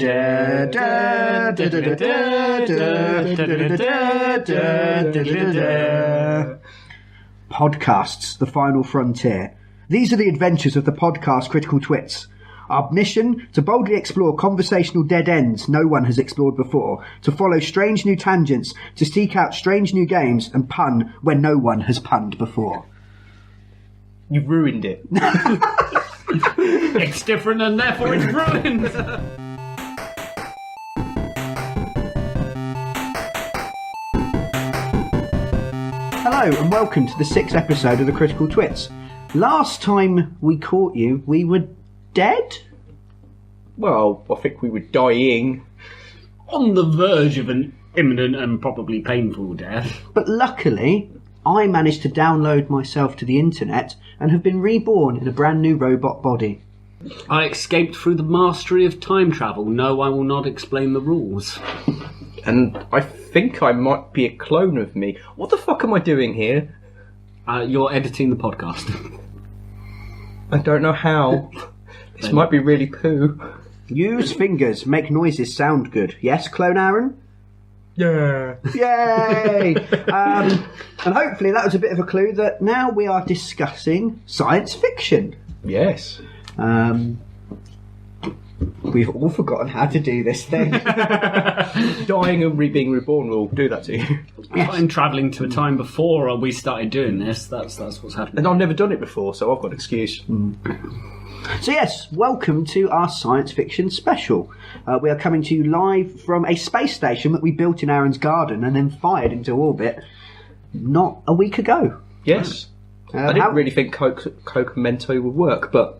Podcasts, the final frontier. These are the adventures of the podcast Critical Twits. Our mission, to boldly explore conversational dead ends no one has explored before, to follow strange new tangents, to seek out strange new games, and pun where no one has punned before. You've ruined it. It's different and therefore it's ruined. Hello and welcome to the 6th episode of the Critical Twits. Last time we caught you, we were dead? Well, I think we were dying. On the verge of an imminent and probably painful death. But luckily, I managed to download myself to the internet and have been reborn in a brand new robot body. I escaped through the mastery of time travel. No, I will not explain the rules. And I think I might be a clone of me. What the fuck am I doing here? You're editing the podcast. I don't know how. This might be really poo. Use fingers, make noises sound good. Yes, Clone Aaron? Yeah. Yay! And hopefully that was a bit of a clue that now we are discussing science fiction. Yes. We've all forgotten how to do this thing. Dying and being reborn will do that to you. Yes. I'm travelling to a time before we started doing this. That's what's happening. And I've never done it before, so I've got an excuse. So yes, welcome to our science fiction special. We are coming to you live from a space station that we built in Aaron's garden and then fired into orbit not a week ago. Yes. I didn't really think Coke and Mento would work, but...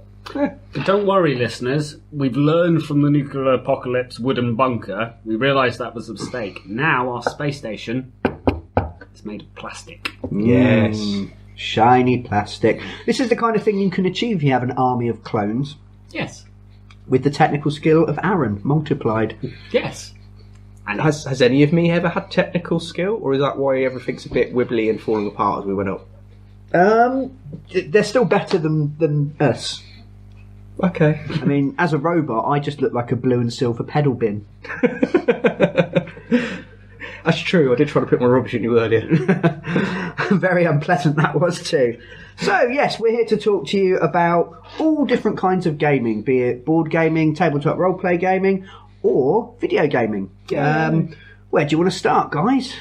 Don't worry, listeners. We've learned from the nuclear apocalypse wooden bunker. We realised that was a mistake. Now our space station is made of plastic. Yes. Shiny plastic. This is the kind of thing you can achieve if you have an army of clones. Yes. With the technical skill of Aaron multiplied. Yes. And Has any of me ever had technical skill, or is that why everything's a bit wibbly and falling apart as we went up? They're still better than us. Okay. I mean, as a robot, I just look like a blue and silver pedal bin. That's true, I did try to put my rubbish in you earlier. Very unpleasant that was too. So, yes, we're here to talk to you about all different kinds of gaming, be it board gaming, tabletop roleplay gaming, or video gaming. Where do you want to start, guys?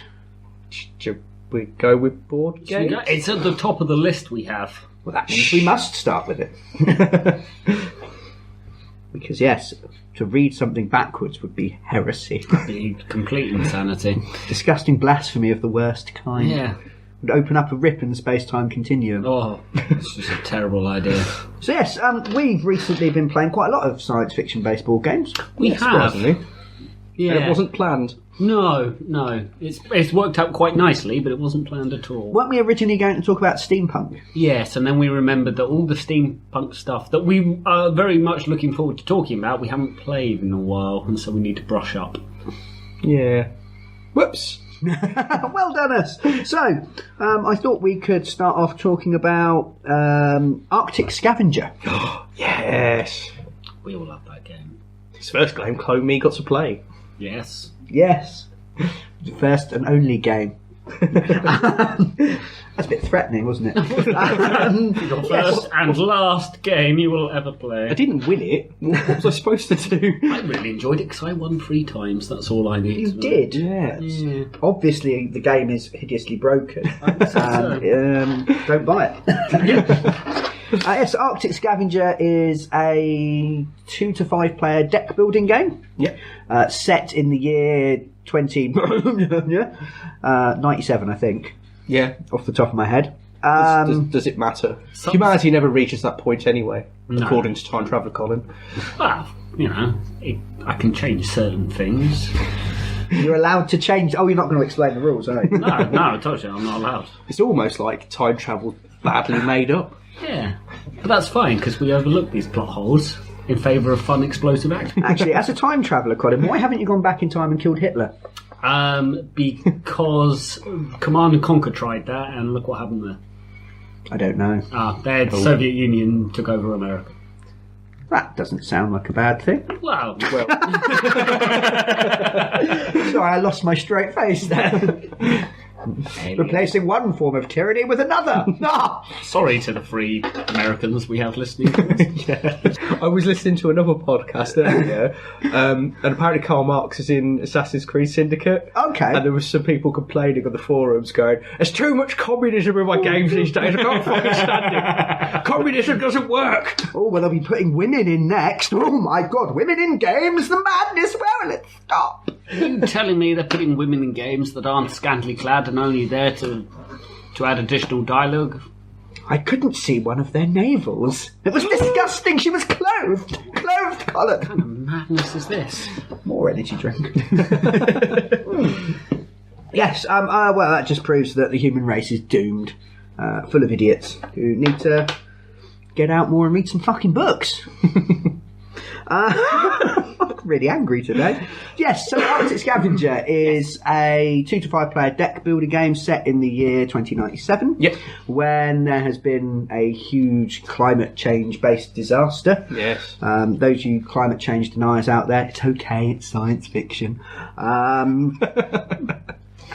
Should we go with board games? it's at the top of the list we have. Well, that means we must start with it. Because, yes, to read something backwards would be heresy. Be complete insanity. Disgusting blasphemy of the worst kind. Yeah. Would open up a rip in the space-time continuum. Oh, it's just a terrible idea. So, yes, we've recently been playing quite a lot of science fiction-based board games. We have. Surprisingly. Yeah. And it wasn't planned. No. It's worked out quite nicely, but it wasn't planned at all. Weren't we originally going to talk about steampunk? Yes, and then we remembered that all the steampunk stuff that we are very much looking forward to talking about, we haven't played in a while, and so we need to brush up. Yeah. Whoops. Well done, us. So, I thought we could start off talking about Arctic Scavenger. Yes. We all love that game. His first game, Clone Me got to play. Yes. Yes. The first and only game. That's a bit threatening, wasn't it? Your first and last game you will ever play. I didn't win it. What was I supposed to do? I really enjoyed it because I won 3 times. That's all I need. You did? Yes. Yeah. Obviously, the game is hideously broken. So. Don't buy it. Yes, Arctic Scavenger is a 2 to 5 player deck building game. Yep. Set in the year 97, I think. Yeah. Off the top of my head. Does it matter? Humanity never reaches that point anyway, according to time traveller Colin. Well, I can change certain things. You're allowed to change. Oh, you're not going to explain the rules, are you? No, I told you I'm not allowed. It's almost like time travel badly made up. Yeah, but that's fine because we overlook these plot holes in favour of fun, explosive action. Actually, as a time traveller, Colin, why haven't you gone back in time and killed Hitler? Because Command and Conquer tried that, and look what happened there. I don't know. The Soviet Union took over America. That doesn't sound like a bad thing. Well, Sorry, I lost my straight face there. Replacing one form of tyranny with another. sorry to the free Americans we have listening to us. I was listening to another podcast earlier, and apparently Karl Marx is in Assassin's Creed Syndicate. Okay. And there was some people complaining on the forums going, there's too much communism in my games these days, I can't fucking stand it. Communism doesn't work. Oh, well, they'll be putting women in next. Oh, my God, women in games, the madness. Well, let's stop. Are you telling me they're putting women in games that aren't scantily clad and only there to add additional dialogue? I couldn't see one of their navels. It was disgusting. She was clothed. Clothed, Colin. What kind of madness is this? More energy drink. Yes, well, that just proves that the human race is doomed. Full of idiots who need to get out more and read some fucking books. I'm really angry today. Yes, so Arctic Scavenger is a 2 to 5 player deck building game set in the year 2097. Yep. When there has been a huge climate change based disaster. Yes. Those you climate change deniers out there, it's okay, it's science fiction.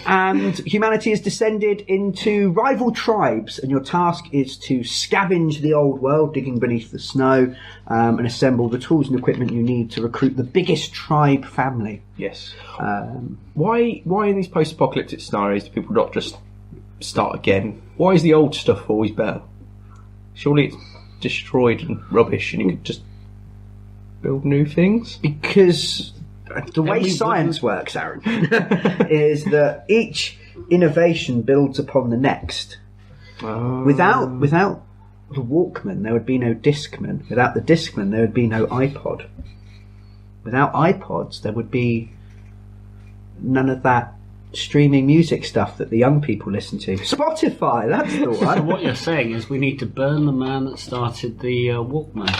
And humanity has descended into rival tribes, and your task is to scavenge the old world, digging beneath the snow, and assemble the tools and equipment you need to recruit the biggest tribe family. Yes. Why in these post-apocalyptic scenarios do people not just start again? Why is the old stuff always better? Surely it's destroyed and rubbish, and you could just build new things? Because the way science works, Aaron, is that each innovation builds upon the next. Without the Walkman, there would be no Discman. Without the Discman, there would be no iPod. Without iPods, there would be none of that streaming music stuff that the young people listen to. Spotify, that's the one. So what you're saying is we need to burn the man that started the Walkman.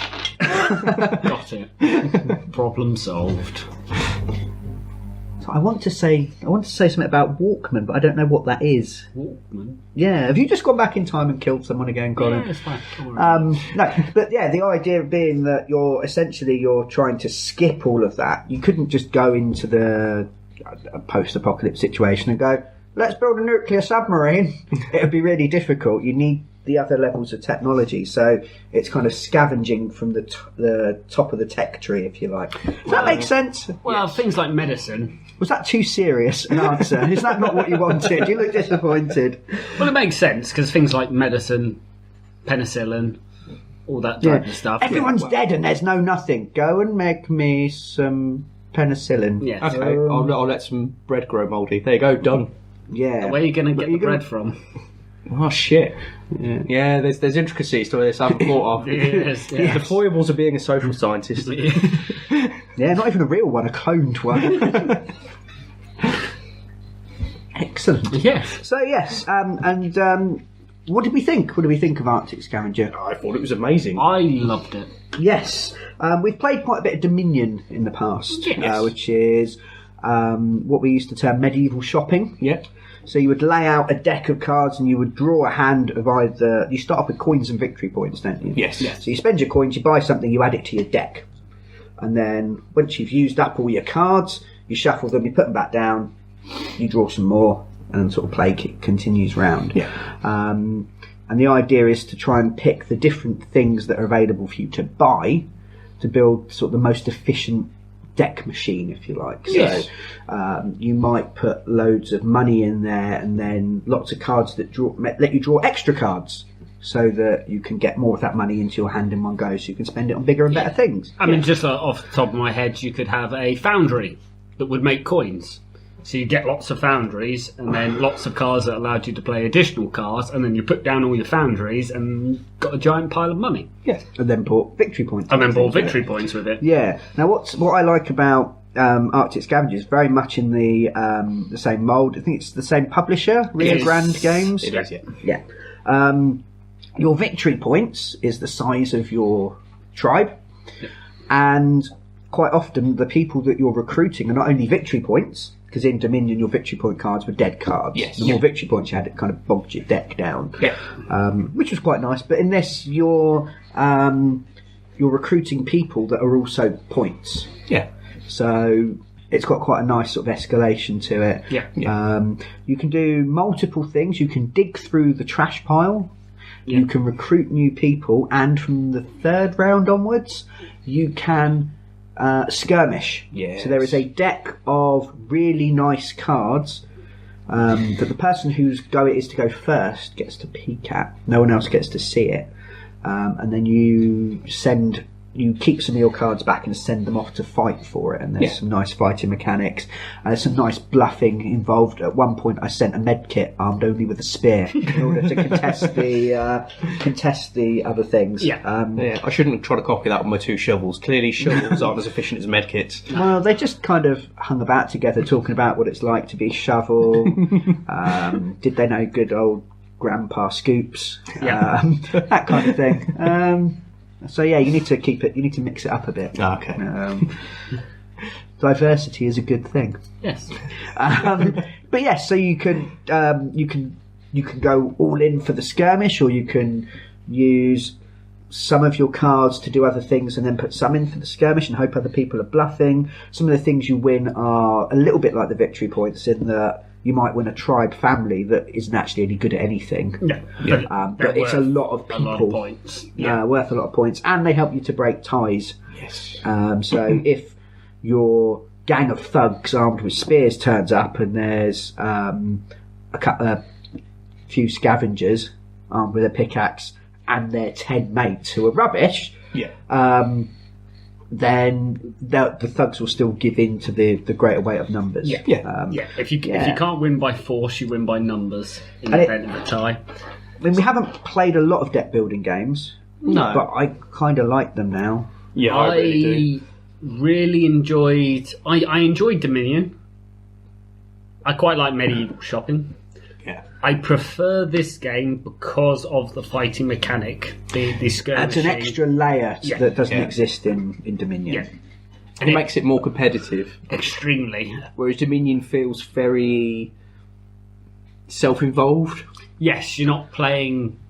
Got it. Problem solved. So I want to say something about Walkman, but I don't know what that is. Walkman? Yeah, have you just gone back in time and killed someone again, Colin? Yeah, it's fine. Don't worry. No, but yeah, the idea being that you're trying to skip all of that. You couldn't just go into the post-apocalypse situation and go, let's build a nuclear submarine. It would be really difficult. You need the other levels of technology, so it's kind of scavenging from the top of the tech tree, if you like. Does that make sense? Well, things like medicine. Was that too serious an answer? Is that not what you wanted? You look disappointed. Well, it makes sense, because things like medicine, penicillin, all that type of stuff. Everyone's dead and there's no nothing. Go and make me some penicillin. Yeah. Okay, I'll let some bread grow mouldy. There you go, done. Yeah. Where are you going to get the bread from? Oh shit! Yeah, there's intricacies to this I haven't thought of. Yes. The foibles of being a social scientist. Yeah, not even a real one, a cloned one. Excellent. Yes. So yes, and what did we think? What did we think of Arctic Scavenger? I thought it was amazing. I loved it. Yes, we've played quite a bit of Dominion in the past, Yes. which is what we used to term medieval shopping. Yeah. So you would lay out a deck of cards and you would draw a hand of either... You start off with coins and victory points, don't you? Yes. So you spend your coins, you buy something, you add it to your deck. And then once you've used up all your cards, you shuffle them, you put them back down, you draw some more, and sort of play continues round. Yeah. And the idea is to try and pick the different things that are available for you to buy to build sort of the most efficient deck machine, if you like. Yes. So you might put loads of money in there and then lots of cards that let you draw extra cards so that you can get more of that money into your hand in one go, so you can spend it on bigger and better things. I mean, just off the top of my head, you could have a foundry that would make coins. So you get lots of foundries and then lots of cards that allowed you to play additional cards, and then you put down all your foundries and got a giant pile of money. Yeah. And then bought victory points. And then bought victory points with it. Yeah. Now, what I like about Arctic Scavengers, very much in the same mould. I think it's the same publisher, Rio Grande Games. It is, yeah. Yeah. Your victory points is the size of your tribe, and quite often the people that you're recruiting are not only victory points, because in Dominion your victory point cards were dead cards. Yes. The more victory points you had, it kind of bogged your deck down. Yeah. Which was quite nice. But in this, you're you're recruiting people that are also points. Yeah. So it's got quite a nice sort of escalation to it. Yeah. You can do multiple things. You can dig through the trash pile. Yeah. You can recruit new people, and from the third round onwards, you can skirmish. Yes. So there is a deck of really nice cards that the person whose go it is to go first gets to peek at. No one else gets to see it. And then you keep some of your cards back and send them off to fight for it, and there's some nice fighting mechanics. There's some nice bluffing involved. At one point I sent a med kit armed only with a spear in order to contest the other things. I shouldn't try to copy that with my 2 shovels. Clearly shovels aren't as efficient as med kits. Well, they just kind of hung about together talking about what it's like to be shovel. Did they know good old Grandpa Scoops? That kind of thing. So yeah, you need to keep it. You need to mix it up a bit. Okay. Diversity is a good thing. Yes. But yes, so you can go all in for the skirmish, or you can use some of your cards to do other things and then put some in for the skirmish and hope other people are bluffing. Some of the things you win are a little bit like the victory points in that you might win a tribe family that isn't actually any good at anything. But it's a lot of people. A lot of points. Worth a lot of points, and they help you to break ties. Yes. So if your gang of thugs armed with spears turns up and there's a few scavengers armed with a pickaxe and their 10 mates who are rubbish, then the thugs will still give in to the greater weight of numbers. If you can't win by force, you win by numbers, independent of tie. I mean, we haven't played a lot of deck building games, but I kind of like them now. Yeah, I really do. Really enjoyed. I enjoyed Dominion. I quite like medieval shopping. Yeah. I prefer this game because of the fighting mechanic, the skirmishing. It's an extra layer that doesn't exist in Dominion. Yeah. And it makes it more competitive. Extremely. Whereas Dominion feels very self-involved. Yes, you're not playing...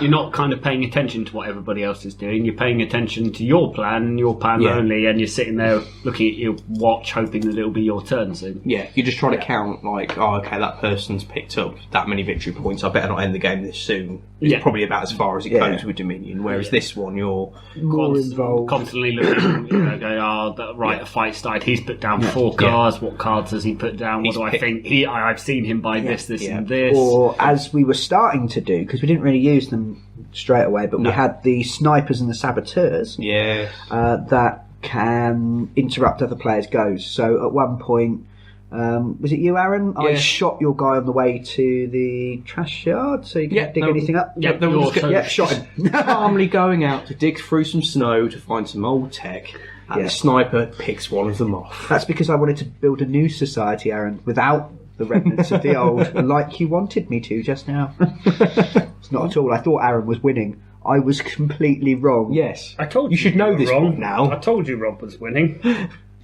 You're not kind of paying attention to what everybody else is doing. You're paying attention to your plan and your plan only, and you're sitting there looking at your watch, hoping that it'll be your turn soon. Yeah, you're just trying to count, like, oh, okay, that person's picked up that many victory points. I better not end the game this soon. It's probably about as far as it goes with Dominion. Whereas this one, you're more involved. Constantly looking, going, a fight started. He's put down 4 cards. What cards has he put down? What do I think? I've seen him buy this, and this. Or as we were starting to do, because we didn't really use them straight away, but we had the snipers and the saboteurs that can interrupt other players' goes. So at one point, was it you, Aaron? I shot your guy on the way to the trash yard so you couldn't dig anything up. Shot him. Calmly going out to dig through some snow to find some old tech, and the sniper picks one of them off. That's because I wanted to build a new society, Aaron, without the remnants of the old, like you wanted me to just now. It's not at all. I thought Aaron was winning. I was completely wrong. Yes. I told you should know this one now. I told you Rob was winning.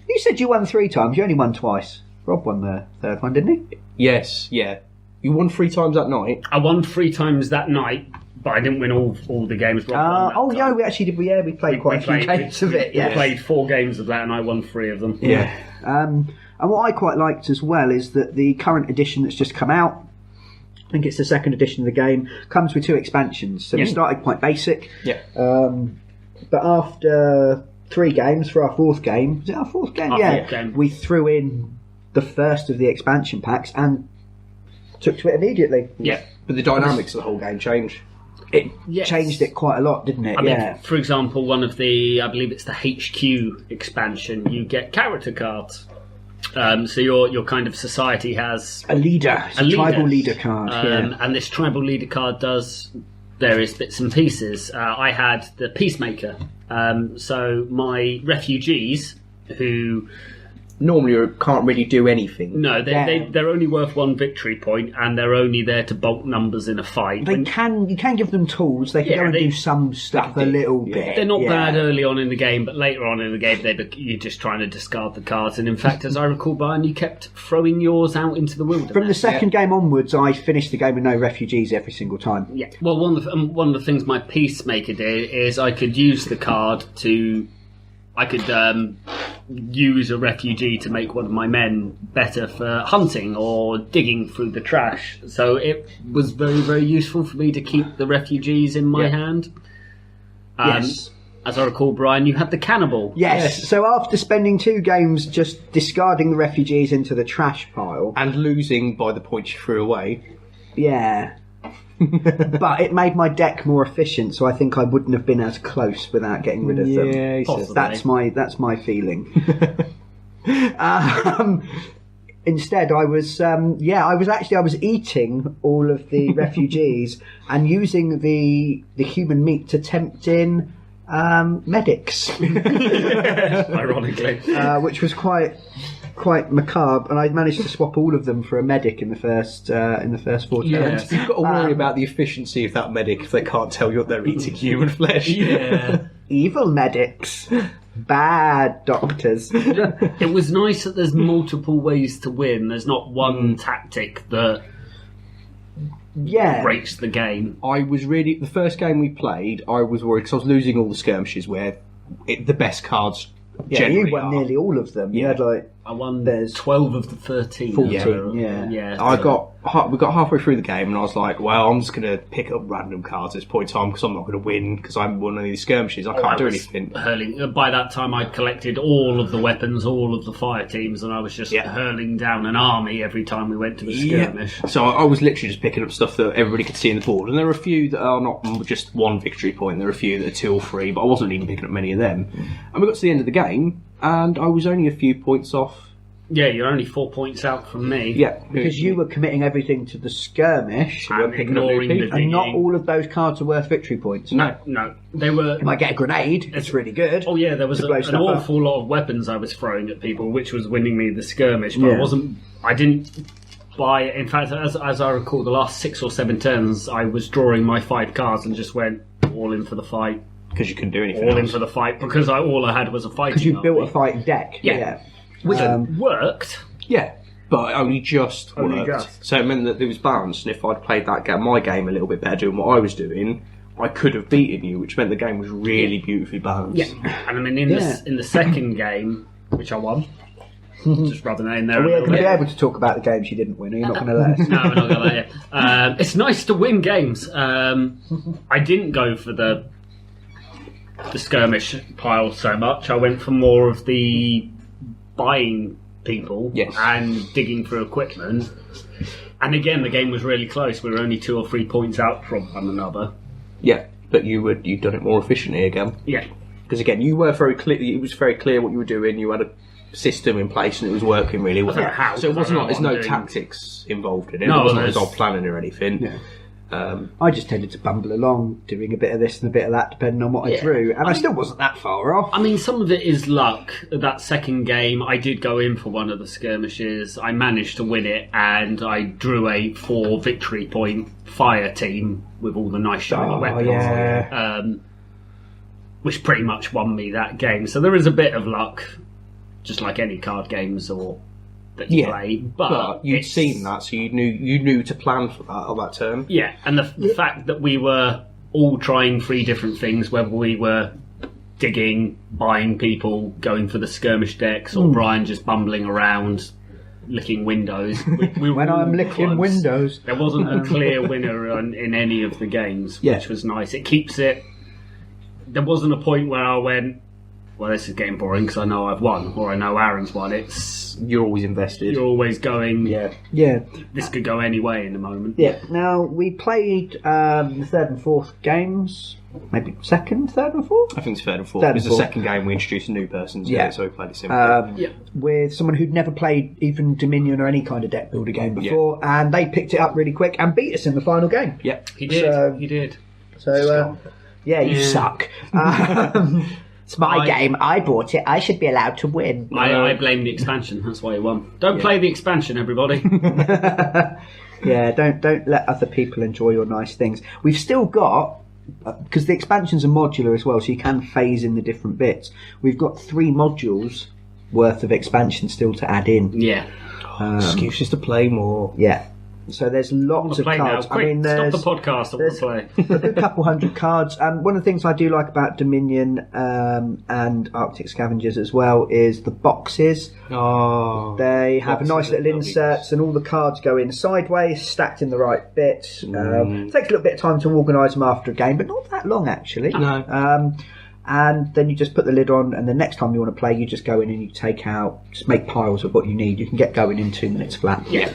You said you won 3 times. You only won twice. Rob won the third one, didn't he? Yes, yeah. You won 3 times that night. I won 3 times that night, but I didn't win all the games. Rob won that time. We actually did. We played quite a few games of it. We played 4 games of that, and I won 3 of them. Yeah. And what I quite liked as well is that the current edition that's just come out, I think it's the 2nd edition of the game, comes with 2 expansions. So we started quite basic. Yeah. But after 3 games, for our 4th game, was it our 4th game? Fourth game. We threw in the first of the expansion packs and took to it immediately. Yeah. But the dynamics of the whole game changed. It changed it quite a lot, didn't it? I mean, for example, one of the, I believe it's the HQ expansion, you get character cards. So your kind of society has a leader, tribal leader card, and this tribal leader card does various bits and pieces. I had the peacemaker, so my refugees who normally can't really do anything. No, they're only worth 1 victory point, and they're only there to bulk numbers in a fight. You can give them tools. They can go and do some stuff a little bit. They're not bad early on in the game, but later on in the game, you're just trying to discard the cards. And in fact, as I recall, Brian, you kept throwing yours out into the wilderness. From the second game onwards, I finished the game with no refugees every single time. Yeah. Well, one of the things my Peacemaker did is I could use the card to... I could use a refugee to make one of my men better for hunting or digging through the trash. So it was very, very useful for me to keep the refugees in my hand. Yes. As I recall, Brian, you had the cannibal. Yes. So after spending 2 games just discarding the refugees into the trash pile... And losing by the points you threw away. Yeah. But it made my deck more efficient, so I think I wouldn't have been as close without getting rid of them. Possibly. That's my feeling. Instead, I was eating all of the refugees and using the human meat to tempt in medics, Ironically, which was quite macabre, and I managed to swap all of them for a medic in the first 4 turns. You've got to worry about the efficiency of that medic if they can't tell you they're eating human flesh. Yeah. Evil medics, bad doctors. It was nice that there's multiple ways to win. There's not one tactic that breaks the game. I was really... The first game we played, I was worried because I was losing all the skirmishes where the best cards generally you won nearly all of them. You had I won 12 of the 13. 14, we got halfway through the game and I was like, well, I'm just going to pick up random cards at this point in time because I'm not going to win because I haven't won any of these skirmishes. I can't do anything. By that time, I'd collected all of the weapons, all of the fire teams, and I was just hurling down an army every time we went to the skirmish. So I was literally just picking up stuff that everybody could see in the board. And there are a few that are not just 1 victory point. There are a few that are 2 or 3, but I wasn't even picking up many of them. And we got to the end of the game and I was only a few points off. Yeah, you're only 4 points out from me. Yeah, because you were committing everything to the skirmish and ignoring the digging. And not all of those cards are worth victory points. No, they were. You might get a grenade. It's really good. Oh yeah, there was an awful lot of weapons I was throwing at people, which was winning me the skirmish. But I didn't buy. In fact, as I recall, the last 6 or 7 turns, I was drawing my 5 cards and just went all in for the fight. Because you couldn't do anything. All in for the fight because all I had was a fighting. Because you built a fighting deck. Yeah. Which worked. Yeah, but it only just worked. So it meant that it was balanced, and if I'd played my game a little bit better doing what I was doing, I could have beaten you, which meant the game was really beautifully balanced. Yeah, and I mean, in the second game, which I won, just rub the name there. We're going to be able to talk about the games you didn't win, or you're not going to let us? No, we're not going to let you. It's nice to win games. I didn't go for the skirmish pile so much. I went for more of the buying people and digging for equipment. And again, the game was really close. We were only 2 or 3 points out from one another. Yeah, but you'd done it more efficiently again. Yeah. Because again, you were very clear. It was very clear what you were doing. You had a system in place and it was working really well. So it wasn't like there's no tactics involved in it. No, it wasn't all planning or anything. Yeah. I just tended to bumble along, doing a bit of this and a bit of that, depending on what I drew, and I still wasn't that far off. I mean, some of it is luck. That second game, I did go in for one of the skirmishes. I managed to win it, and I drew a 4 victory point fire team with all the nice shiny weapons, which pretty much won me that game. So there is a bit of luck, just like any card games or that you play, but you'd seen that, so you knew to plan for that on that turn. Yeah, and the fact that we were all trying 3 different things, whether we were digging, buying people, going for the skirmish decks, or Brian just bumbling around licking windows. When I'm licking windows, there wasn't a clear winner in any of the games, which was nice. It keeps it. There wasn't a point where I went, well, this is getting boring because I know I've won, or I know Aaron's won. You're always invested. You're always going. Yeah. This could go any way in the moment. Yeah. Now we played the 3rd and 4th games. Maybe 2nd, 3rd, and 4th. I think it's 3rd and 4th. It was the second game we introduced a new person, so we played it simply. With someone who'd never played even Dominion or any kind of deck builder game before, and they picked it up really quick and beat us in the final game. Yeah, he did. He did. So, you suck. It's my game. I bought it. I should be allowed to win. I blame the expansion. That's why he won. Don't play the expansion, everybody. Yeah, don't let other people enjoy your nice things. We've still got, because the expansions are modular as well, so you can phase in the different bits. We've got 3 modules worth of expansion still to add in. Yeah. Excuses to play more. Yeah. So there's lots of Play cards. now. Quick, stop the podcast. I want to play. a good couple hundred cards. One of the things I do like about Dominion and Arctic Scavengers as well is the boxes. Oh, They have boxes nice little are lovely. inserts, and all the cards go in sideways, stacked in the right bits. Takes a little bit of time to organise them after a game, but not that long actually. No. And then you just put the lid on, and the next time you want to play, you just go in and you take out, just make piles of what you need. You can get going in 2 minutes flat. Yeah.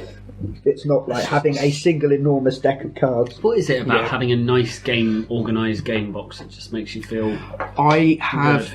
It's not like having a single enormous deck of cards. What is it about having a nice game, organised game box? It just makes you feel. I have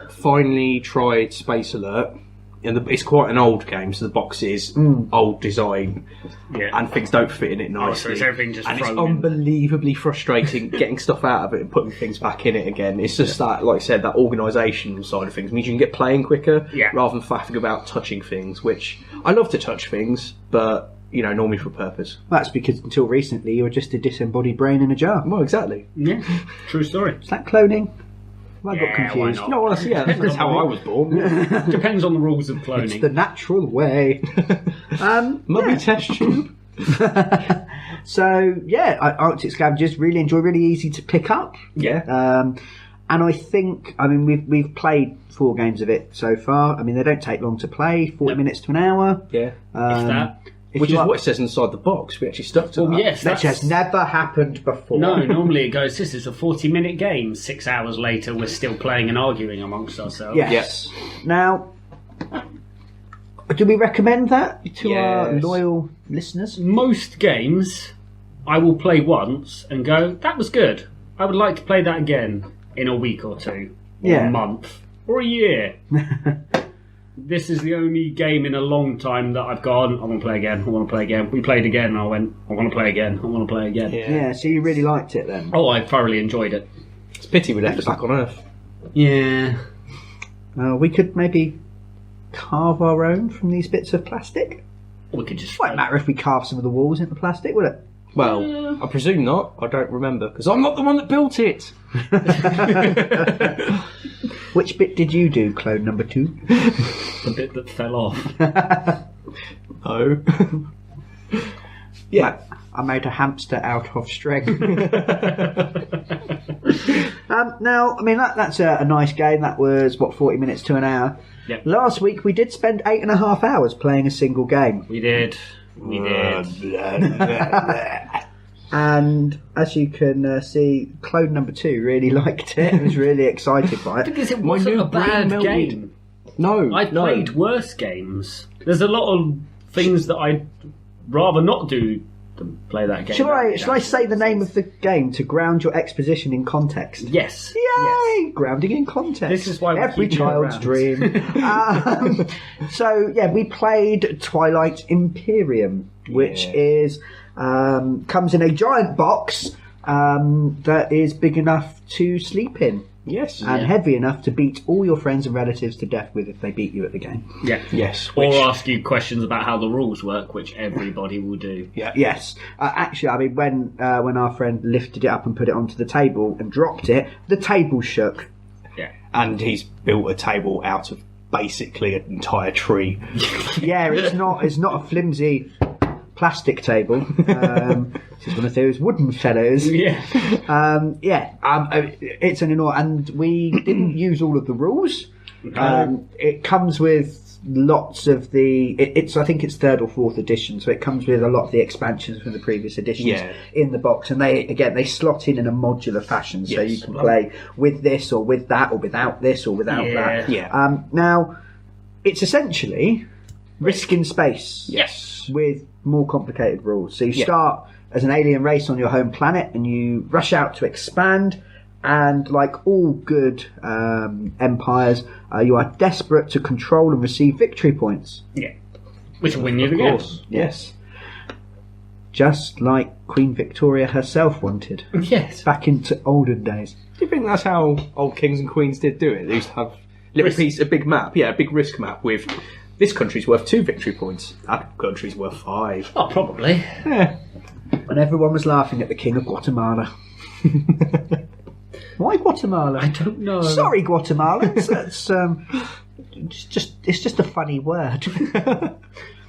finally tried Space Alert, and it's quite an old game, so the box is old design, and things don't fit in it nicely. so it's everything just and it's thrown in. unbelievably frustrating getting stuff out of it and putting things back in it again. It's just that, like I said, that organisation side of things means you can get playing quicker rather than faffing about touching things, which I love to touch things, but normally for a purpose. That's because until recently you were just a disembodied brain in a jar. Well, exactly. Yeah, true story. Is that cloning? I got Yeah, confused. why not? No, honestly, that's how I was born. Depends on the rules of cloning. It's the natural way. Mummy test tube. So Arctic Scavengers really easy to pick up. Yeah. And I think, we've played 4 games of it so far. They don't take long to play, 40 minutes to an hour. Yeah. If that. Which is what it says inside the box. We actually stuck to that. Yes, That has never happened before. No, normally it goes, this is a 40-minute game. 6 hours later, we're still playing and arguing amongst ourselves. Yes. Now, do we recommend that to our Yes. loyal listeners? Most games, I will play once and go, that was good. I would like to play that again in a week or 2, or Yeah. a month, or a year. This is the only game in a long time that I've gone, I want to play again, I want to play again. We played again and I went, I want to play again, I want to play again. Yeah, so you really liked it then? Oh, I thoroughly enjoyed it. It's a pity we left it back on Earth. Yeah. We could maybe carve our own from these bits of plastic. We could just... Won't matter if we carve some of the walls into plastic, will it? Well, I presume not. I don't remember, because I'm not the one that built it. Which bit did you do, clone number 2? The bit that fell off. Oh. Yeah. I made a hamster out of string. Now, that's a nice game. That was, 40 minutes to an hour. Yep. Last week we did spend 8.5 hours playing a single game. We did. And as you can see, clone number 2 really liked it. He was really excited by it. Because it wasn't a bad game. No. I've played worse games. There's a lot of things that I'd rather not do than play that game. Shall I say the name of the game to ground your exposition in context? Yes. Yay! Yes. Grounding in context. This is why we every keep you child's around. dream. We played Twilight Imperium, which is comes in a giant box that is big enough to sleep in. Yes. And heavy enough to beat all your friends and relatives to death with if they beat you at the game. Yeah. Yes. Or ask you questions about how the rules work, which everybody will do. Yeah. Yes. Actually, when our friend lifted it up and put it onto the table and dropped it, the table shook. Yeah. And he's built a table out of basically an entire tree. Yeah, it's not a flimsy plastic table. It's one of those wooden fellows. Yeah. It's an enormous, and we didn't use all of the rules. It comes with lots of the. I think it's 3rd or 4th edition, so it comes with a lot of the expansions from the previous editions in the box, and they slot in a modular fashion, so you can play with this or with that or without this or without that. Yeah. Now, it's essentially Risk in Space. Yes. With more complicated rules. So you start as an alien race on your home planet and you rush out to expand, and like all good empires, you are desperate to control and receive victory points. Yeah. Which will win you the game. Of course. Yes. Just like Queen Victoria herself wanted. Yes. Back into olden days. Do you think that's how old kings and queens did do it? They used to have a big map, a big risk map with this country's worth 2 victory points, that country's worth 5. Oh, probably. Yeah. When everyone was laughing at the king of Guatemala. Why Guatemala? I don't know. Sorry, Guatemalans. That's it's just a funny word.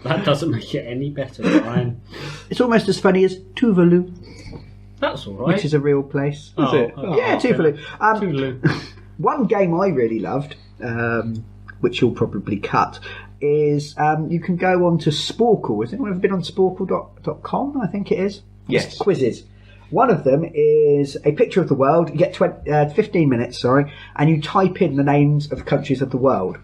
That doesn't make it any better, Brian. It's almost as funny as Tuvalu, That's all right. which is a real place. Is it? Yeah, Tuvalu. Tuvalu. One game I really loved, which you'll probably cut, is you can go on to Sporkle. Has anyone ever been on sporkle.com? I think it is. Yes. It's quizzes. One of them is a picture of the world. You get 15 minutes, and you type in the names of countries of the world.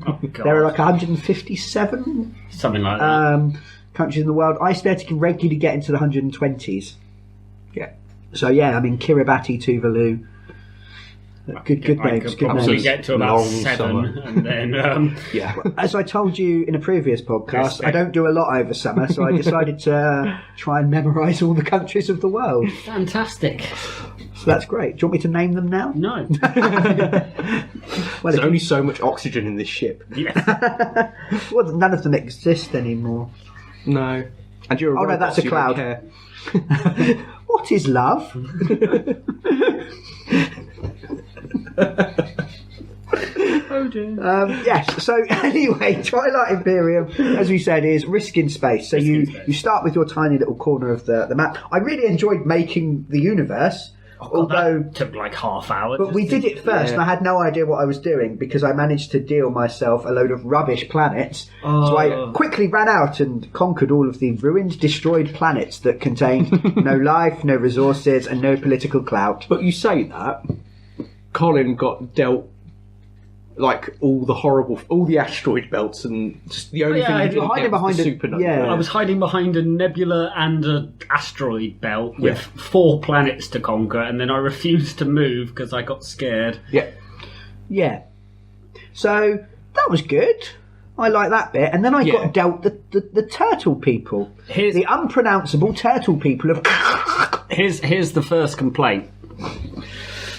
Oh, God. There are like 157 Something like that. countries in the world. I started to regularly get into the 120s. Yeah. So yeah, I mean Kiribati, Tuvalu. Good I names. could Good probably names. get to about Long 7, summer. and then Yeah. As I told you in a previous podcast, Respect. I don't do a lot over summer, so I decided to try and memorise all the countries of the world. fantastic. So that's great. Do you want me to name them now? No. Well, There's only so much oxygen in this ship. Yeah. well, none of them exist anymore. No. And you're a Oh, no, robot, that's a so you don't cloud. care. What is love? Oh dear. Yes, so anyway, Twilight Imperium, as we said, is risk in space. So you start with your tiny little corner of the map. I really enjoyed making the universe, although... That took like half hour. But we did it first, and I had no idea what I was doing because I managed to deal myself a load of rubbish planets. So I quickly ran out and conquered all of the ruined, destroyed planets that contained no life, no resources, and no political clout. But you say that, Colin got dealt like all the asteroid belts, and just the only thing he didn't hiding get was the behind supernova. yeah. I was hiding behind a nebula and an asteroid belt with 4 planets to conquer, and then I refused to move because I got scared. Yeah. Yeah. So that was good. I like that bit. And then I got dealt the turtle people. The unpronounceable turtle people of... Here's the first complaint.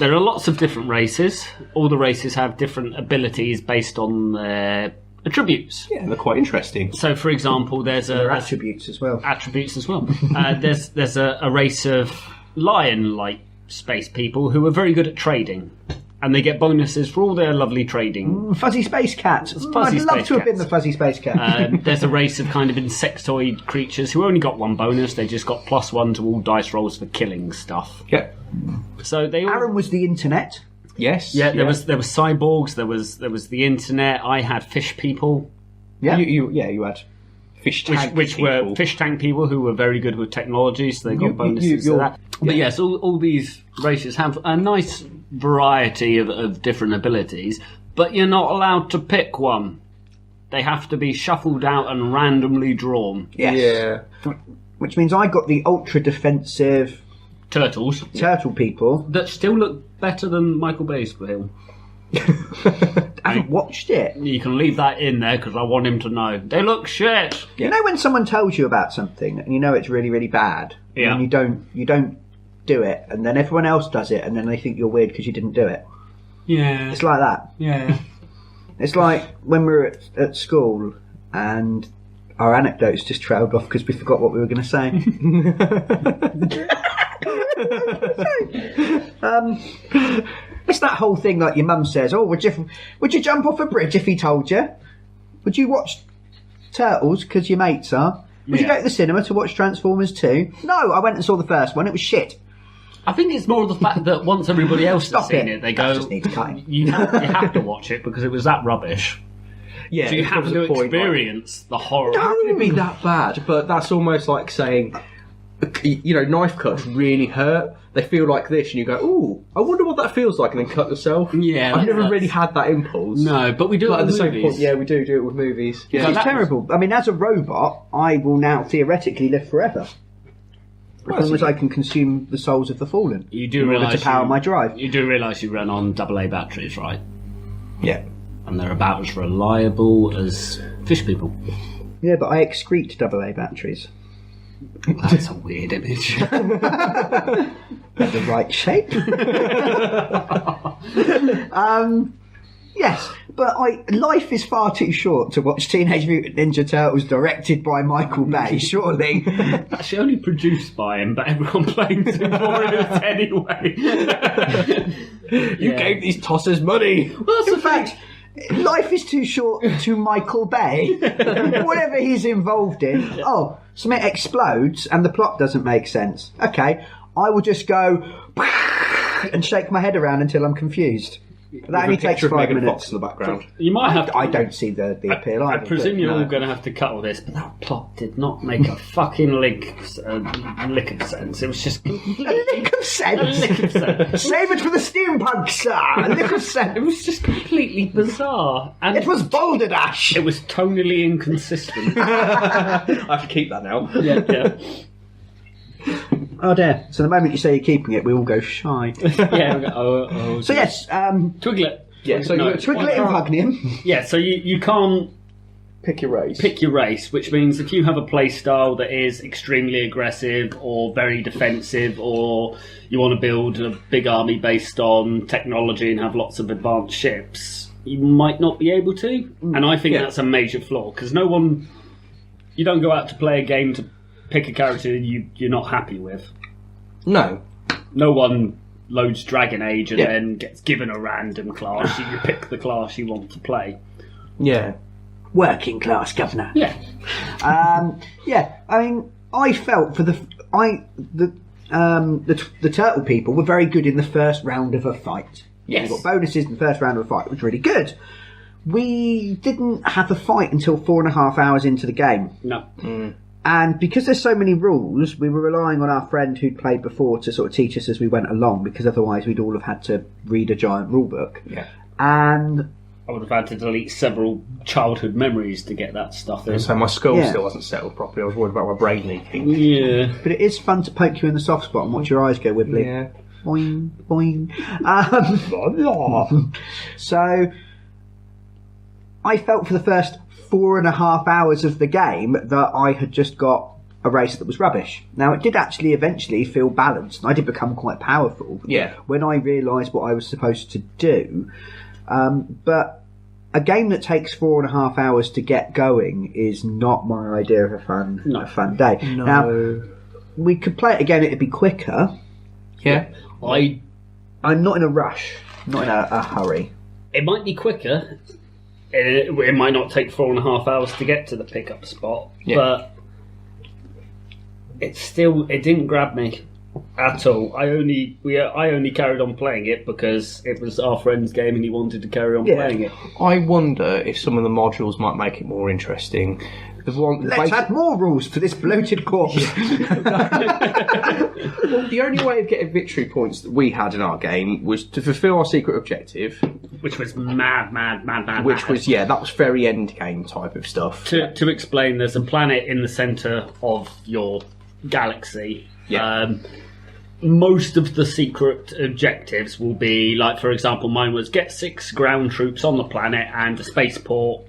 There are lots of different races. All the races have different abilities based on their attributes. Yeah, they're quite interesting. So, for example, there's attributes as well. Attributes as well. There's a race of lion-like space people who are very good at trading, and they get bonuses for all their lovely trading. Fuzzy space cats. Fuzzy I'd love space to have been cats. the fuzzy space cat. There's a race of kind of insectoid creatures who only got 1 bonus. They just got +1 to all dice rolls for killing stuff. Yeah. So they all... Aaron was the internet. Yes. Yeah, there was cyborgs. There was the internet. I had fish people. Yeah. You had fish tank Which people. were fish tank people who were very good with technology, so they got bonuses to that. But yes, all these races have a nice variety of different abilities, but you're not allowed to pick one. They have to be shuffled out and randomly drawn. Yes. Yeah. Which means I got the ultra defensive Turtles turtle people. that still look better than Micheal Bay's film. I haven't watched it. You can leave that in there because I want him to know. They look shit. You know when someone tells you about something and you know it's really, really bad, Yeah. and you don't do it, and then everyone else does it, and then they think you're weird because you didn't do it. Yeah. It's like that. Yeah. It's like when we were at school and our anecdotes just trailed off because we forgot what we were going to say. It's that whole thing like your mum says, oh, would you jump off a bridge if he told you? Would you watch Turtles because your mates are? Would you go to the cinema to watch Transformers 2? No, I went and saw the first one. It was shit. I think it's more of the fact that once everybody else has seen it, they That go, just needs cutting. you have to watch it because it was that rubbish. Yeah. So you there have was to a point, like, experience the horror. how can it be that bad? But that's almost like saying, knife cuts really hurt. They feel like this, and you go, "Ooh, I wonder what that feels like," and then cut yourself. Yeah, I've never that's- really had that impulse. No, but we do But it at the with same movies. point, yeah, we do it with movies. Yeah. It's terrible. I mean, as a robot, I will now theoretically live forever. As long as I can consume the souls of the fallen. You do in order realise to power my drive. You do realise you run on AA batteries, right? Yeah. And they're about as reliable as fish people. Yeah, but I excrete AA batteries. That's a weird image. The right shape. Yes, but life is far too short to watch Teenage Mutant Ninja Turtles directed by Micheal Bay, surely. Actually, only produced by him, but everyone blames him for it anyway. You gave these tossers money. Well, in fact, life is too short to Micheal Bay. Whatever he's involved in. Oh, something explodes and the plot doesn't make sense. Okay, I will just go and shake my head around until I'm confused. That only takes 5 minutes. In the background. You might have. I don't see the appeal I either. presume you're no. all going to have to cut all this, but that plot did not make a fucking lick of sense. It was just A lick of sense. a lick of sense. Save it for the steampunk, sir. A lick of sense. It was just completely bizarre, and It was balderdash. it was tonally inconsistent. I have to keep that now. yeah. Oh dear. So the moment you say you're keeping it, we all go shy. Yeah. We go, So yes, Twiglet. Yeah, so No, you Twiglet Impugnium. Yeah, so you can't pick your race. pick your race, which means if you have a play style that is extremely aggressive or very defensive, or you want to build a big army based on technology and have lots of advanced ships, you might not be able to. And I think that's a major flaw, because you don't go out to play a game to pick a character you're not happy with. No. No one loads Dragon Age and Yeah. then gets given a random class. You pick the class you want to play. Yeah. Working class governor. Yeah. Yeah, I mean, I felt for the turtle people were very good in the first round of a fight. Yes. We got bonuses in the first round of a fight, which was really good. We didn't have a fight until 4.5 hours into the game. No. And because there's so many rules, we were relying on our friend who'd played before to sort of teach us as we went along, because otherwise we'd all have had to read a giant rule book. Yeah. And I would have had to delete several childhood memories to get that stuff in. So my skull Yeah. still wasn't settled properly. I was worried about my brain leaking. Yeah. but it is fun to poke you in the soft spot and watch your eyes go wibbly. Yeah. Boing, boing. So I felt for the first 4.5 hours of the game that I had just got a race that was rubbish. Now, it did actually eventually feel balanced, and I did become quite powerful when I realised what I was supposed to do. But a game that takes 4.5 hours to get going is not my idea of a fun day. No. Now, we could play it again, it'd be quicker. Yeah. I'm not in a rush, not in a hurry. It might be quicker. It might not take 4.5 hours to get to the pickup spot, but it didn't grab me at all. I only carried on playing it because it was our friend's game and he wanted to carry on playing it. I wonder if some of the modules might make it more interesting. Let's add more rules for this bloated corpse. Well, the only way of getting victory points that we had in our game was to fulfil our secret objective, Which was mad. which was that was very end game type of stuff. To explain, there's a planet in the centre of your galaxy. Yeah. Most of the secret objectives will be, like, for example, mine was get 6 ground troops on the planet and a spaceport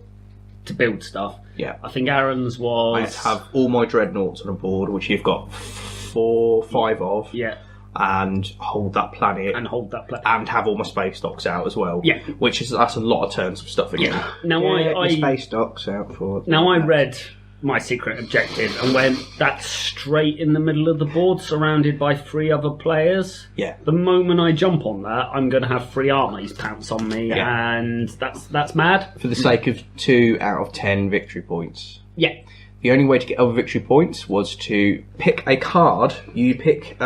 to build stuff. Yeah. I think Aaron's was... I had to have all my dreadnoughts on a board, which you've got 5 of. Yeah. And hold that planet. And hold that planet. And have all my space docks out as well. Yeah. That's a lot of turns of stuff again. Now, The space docks out for... Now, I read my secret objective and went, that's straight in the middle of the board, surrounded by 3 other players. Yeah. The moment I jump on that, I'm going to have 3 armies pounce on me, and that's mad. For the sake of 2 out of 10 victory points. Yeah. The only way to get other victory points was to pick a card. You pick...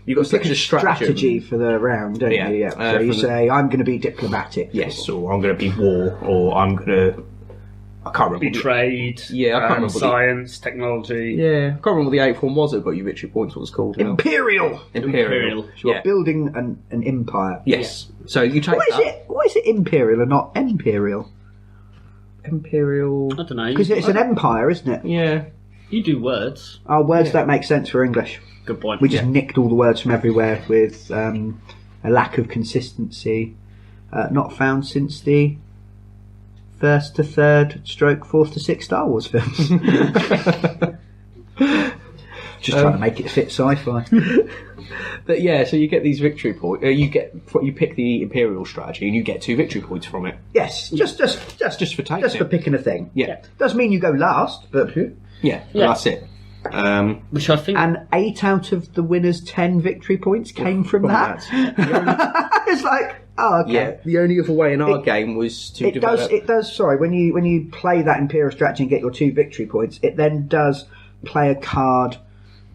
You've got Pick such a a strategy for the round, don't you? Yeah. So you say, I'm going to be diplomatic. Yes, or I'm going to be war, or I'm going to... I can't remember. Be trade, Yeah, I can't remember. science, technology. Yeah, I can't remember what the 8th one was. It got you victory points. What it's called now. Imperial! Imperial. So you're building an empire. Yes. So you take Why is it imperial and not imperial? Imperial. I don't know. Because it's an empire, isn't it? Yeah. You do words. Our words don't make sense for English. Good point. We just nicked all the words from everywhere with a lack of consistency. Not found since the 1st to 3rd / 4th to 6th Star Wars films. Just trying to make it fit sci-fi. But yeah, so you get these victory points. You pick the Imperial strategy, and you get 2 victory points from it. Yes, just for taking just for it. picking a thing. Yeah. Doesn't mean you go last, but Yeah, Yeah. that's it. Which I think. and 8 out of the winners' 10 victory points came from that. It's like, oh, okay. Yeah, the only other way in our game was to It develop. does. Sorry, when you play that Imperial strategy and get your 2 victory points, it then does play a card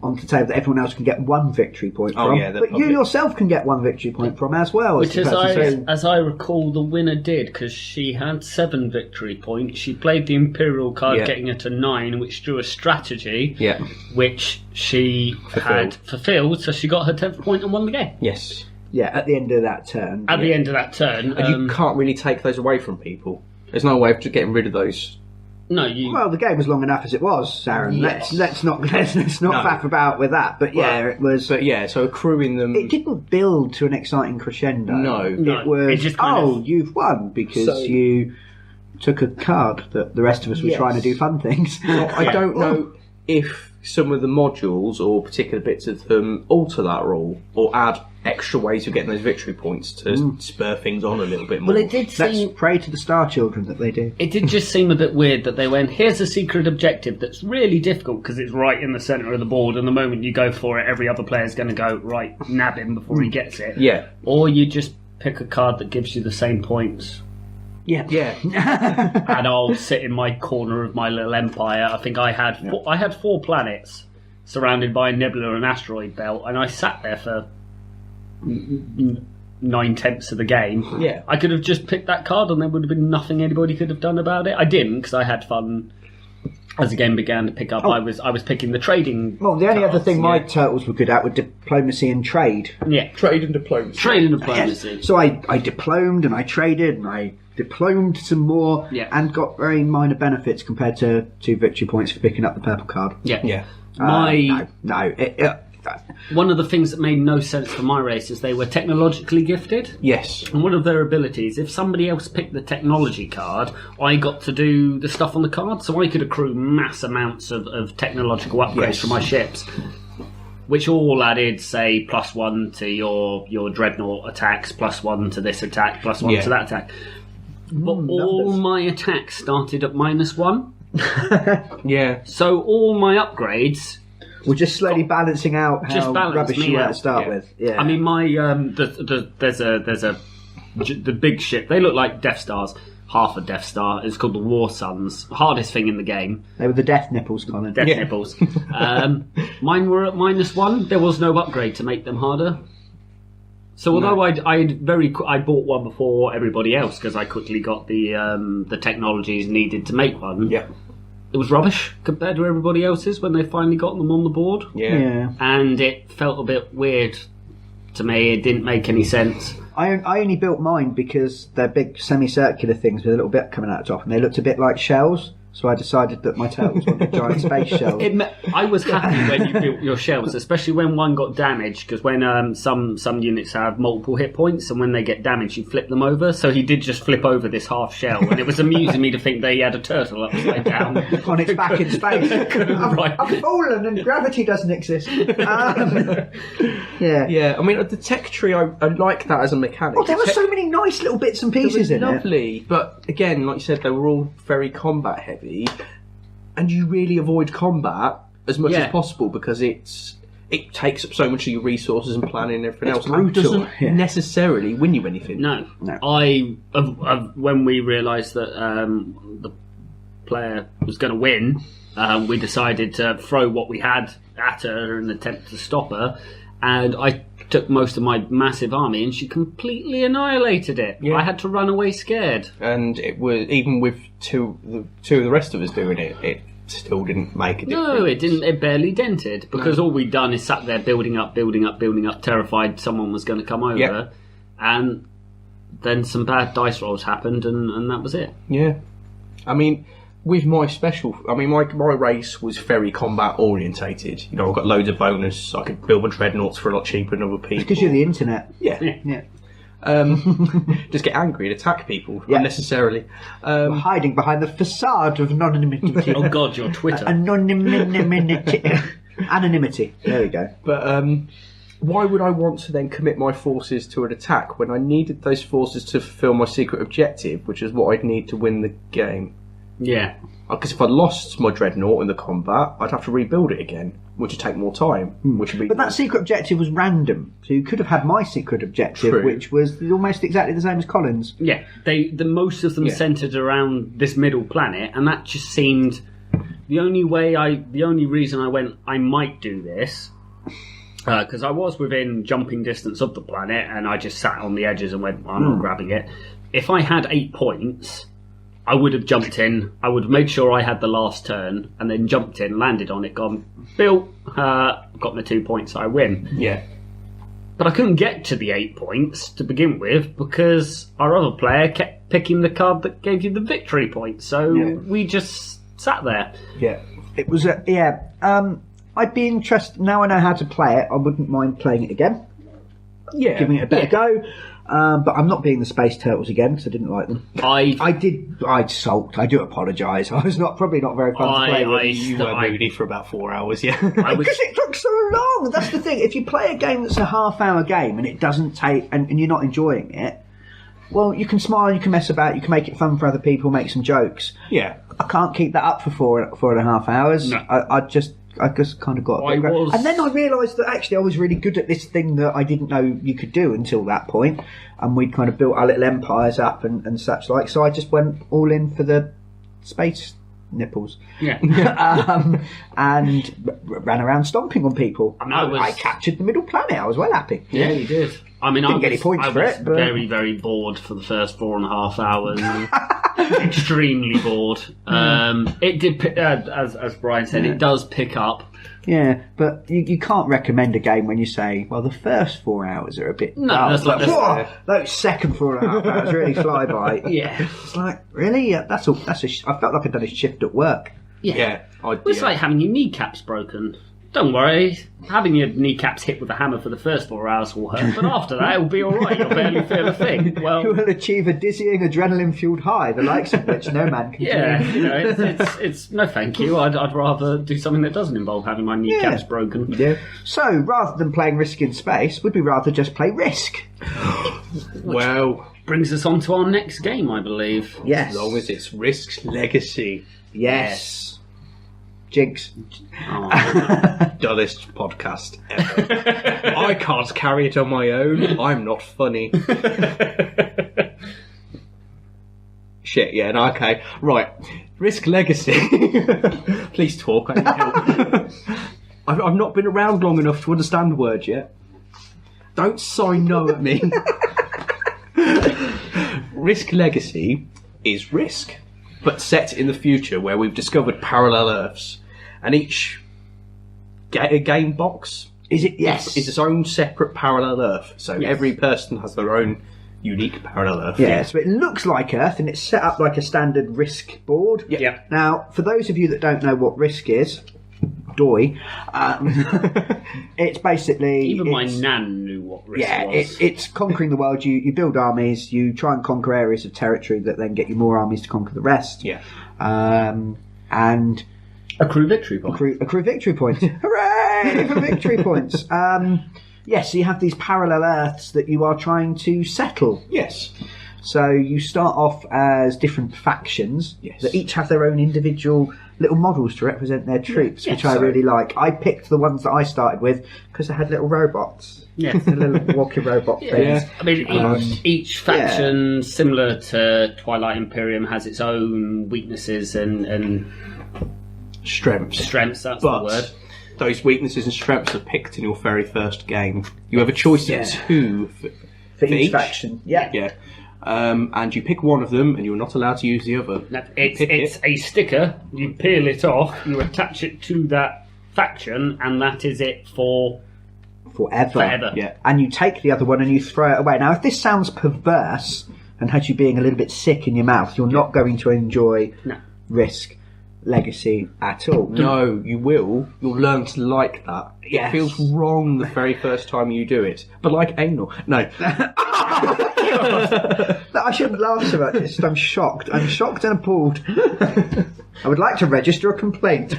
onto the table that everyone else can get 1 victory point Oh, from. yeah, the but you public- yourself can get 1 victory point from as well. Which, as the person. as I recall, the winner did, because she had 7 victory points. She played the Imperial card, Yeah. getting her to 9, which drew a strategy, Yeah. which she had fulfilled, so she got her 10th point and won the game. Yes, Yeah, at the end of that turn. At the end of that turn, and you can't really take those away from people. There's no way of just getting rid of those. no, you. Well, the game was long enough as it was, Aaron. Yes. Let's not faff about with that. But yeah, it was. But yeah, so accruing them. It didn't build to an exciting crescendo. No. No, It was, it just kind of- you've won because So- you took a card that the rest of us were Yes. trying to do fun things. I don't know if some of the modules or particular bits of them alter that rule or add extra ways of getting those victory points to spur things on a little bit more. Well, it did Let's seem. pray to the Star Children that they do. It did just seem a bit weird that they went, here's a secret objective that's really difficult because it's right in the centre of the board, and the moment you go for it, every other player's going to go, right, nab him before he gets it. Yeah. Or you just pick a card that gives you the same points. Yeah. Yeah. And I'll sit in my corner of my little empire. I think I had I had 4 planets surrounded by a nebula and asteroid belt, and I sat there for 9/10 of the game. Yeah. I could have just picked that card, and there would have been nothing anybody could have done about it. I didn't, because I had fun. As the game began to pick up, I was picking the trading. Well, the only other cards, thing my yeah. turtles were good at were diplomacy and trade. Yeah, Trade and diplomacy. trade and diplomacy. So I diplomed and I traded and I diplomed some more Yeah. and got very minor benefits compared to 2 victory points for picking up the purple card. Yeah, Yeah. My No. one of the things that made no sense for my race is they were technologically gifted. Yes. And one of their abilities, if somebody else picked the technology card, I got to do the stuff on the card, so I could accrue mass amounts of technological upgrades Yes. for my ships, which all added, say, +1 to your dreadnought attacks, +1 to this attack, +1 Yeah. to that attack. But all numbers. my attacks started at -1, Yeah. so all my upgrades... We're just slowly balancing out how Just balance rubbish me you were out. to start Yeah. with. Yeah. I mean, my there's the big ship. They look like Death Stars. Half a Death Star. It's called the War Suns. Hardest thing in the game. they were the death nipples, Colin. Death Yeah. nipples. Mine were at -1. There was no upgrade to make them harder. So although I bought one before everybody else because I quickly got the technologies needed to make one. Yeah. It was rubbish compared to everybody else's when they finally got them on the board. Yeah. And it felt a bit weird to me. It didn't make any sense. I only built mine because they're big semicircular things with a little bit coming out the top, and they looked a bit like shells. So I decided that my turtles wanted giant space shells. I was happy when you built your shells, especially when one got damaged, because when some units have multiple hit points, and when they get damaged, you flip them over. So he did just flip over this half shell, and it was amusing me to think they had a turtle upside down On its back in space. Right. I've fallen and gravity doesn't exist. Yeah. Yeah. I mean, the tech tree, I like that as a mechanic. Oh, there were so many nice little bits and pieces in it. Lovely, but again, like you said, they were all very combat heavy, and you really avoid combat as much Yeah. as possible because it takes up so much of your resources and planning and everything It's else. And it brutal, doesn't yeah. necessarily win you anything. No. No. When we realised that the player was going to win, we decided to throw what we had at her and attempt to stop her. And I took most of my massive army, and she completely annihilated it. Yeah. I had to run away scared. And it was even with two of the rest of us doing it, it still didn't make a difference. No, it didn't. It barely dented because all we'd done is sat there building up, terrified someone was going to come over, Yep. and then some bad dice rolls happened, and that was it. Yeah, I mean, with my my race was very combat orientated. You know, I got loads of bonus. I could build my dreadnoughts for a lot cheaper than other people. Because you're the internet. Yeah. Yeah. Just get angry and attack people Yeah. unnecessarily. We're hiding behind the facade of anonymity. Oh God, your Twitter. Anonymity. Anonymity. There we go. But why would I want to then commit my forces to an attack when I needed those forces to fulfil my secret objective, which is what I'd need to win the game? Yeah. Because if I lost my dreadnought in the combat, I'd have to rebuild it again, which would take more time. Which would be. But that secret objective was random, so you could have had my secret objective, True. which was almost exactly the same as Colin's. Yeah, the most of them centred around this middle planet, and that just seemed the only reason I went, I might do this, because I was within jumping distance of the planet, and I just sat on the edges and went, I'm not grabbing it. If I had 8 points, I would have jumped in, I would have made sure I had the last turn, and then jumped in, landed on it, gone, built, got my 2 points, I win. Yeah. But I couldn't get to the 8 points to begin with because our other player kept picking the card that gave you the victory point. So we just sat there. Yeah. It was I'd be interested, now I know how to play it, I wouldn't mind playing it again. Yeah. Giving it a better go. But I'm not being the Space Turtles again because I didn't like them. I'd sulked. I do apologise. I was probably not very fun to play with. You were moody for about 4 hours, yeah. Because it took so long. That's the thing. If you play a game that's a half-hour game and it doesn't take, and you're not enjoying it, well, you can smile, you can mess about, you can make it fun for other people, make some jokes. Yeah. I can't keep that up for 4.5 hours. No. I just kind of got a bit and then I realised that actually I was really good at this thing that I didn't know you could do until that point, and we'd kind of built our little empires up and such like, so I just went all in for the space nipples. And ran around stomping on people. I captured the middle planet. I was well happy. Yeah, you did. I mean, Didn't get any points for it, but very, very bored for the first 4.5 hours. Extremely bored. It did, as Brian said, it does pick up. Yeah, but you can't recommend a game when you say, well, the first 4 hours are a bit dull. That's like those second 4.5 hours really fly by. Yeah. It's like, really? I felt like I'd done a shift at work. Yeah. It's like having your kneecaps broken. Don't worry, having your kneecaps hit with a hammer for the first 4 hours will hurt, but after that it'll be alright, you'll barely feel a thing. Well, you will achieve a dizzying, adrenaline-fueled high, the likes of which no man can do. It's no thank you, I'd rather do something that doesn't involve having my kneecaps broken. Yeah. So, rather than playing Risk in Space, would we rather just play Risk? Well, brings us on to our next game, I believe. Yes. As long as it's Risk's Legacy. Yes. Jinx. Dullest podcast ever. I can't carry it on my own. I'm not funny. Shit, yeah, no, okay. Right. Risk Legacy. Please talk, I need help. I've not been around long enough to understand words yet. Don't sign no at me. Risk Legacy is Risk, but set in the future where we've discovered parallel Earths, and each game box is its own separate parallel Earth. So every person has their own unique parallel Earth. Yeah, so it looks like Earth, and it's set up like a standard Risk board. Yeah. Now, for those of you that don't know what Risk is, it's basically... Even my nan knew what Risk was. It's conquering the world. You build armies, you try and conquer areas of territory that then get you more armies to conquer the rest. Yeah. And... accrue victory points. Accrue victory points. Hooray for victory points. Yes, so you have these parallel Earths that you are trying to settle. Yes. So you start off as different factions that each have their own individual little models to represent their troops, which I really like. I picked the ones that I started with because they had little robots. Yeah. The little walking robot things. I mean, each faction, similar to Twilight Imperium, has its own weaknesses and strengths. Strengths, that's the word. Those weaknesses and strengths are picked in your very first game. You have a choice of two for each faction. Yeah. And you pick one of them, and you're not allowed to use the other. It's a sticker. You peel it off, you attach it to that faction, and that is it for forever. Yeah. And you take the other one and you throw it away. Now, if this sounds perverse and has you being a little bit sick in your mouth, you're not going to enjoy Risk Legacy at all. No, you will. You'll learn to like that. It feels wrong the very first time you do it, but like anal. No. No, I shouldn't laugh so much. It's just I'm shocked. I'm shocked and appalled. I would like to register a complaint.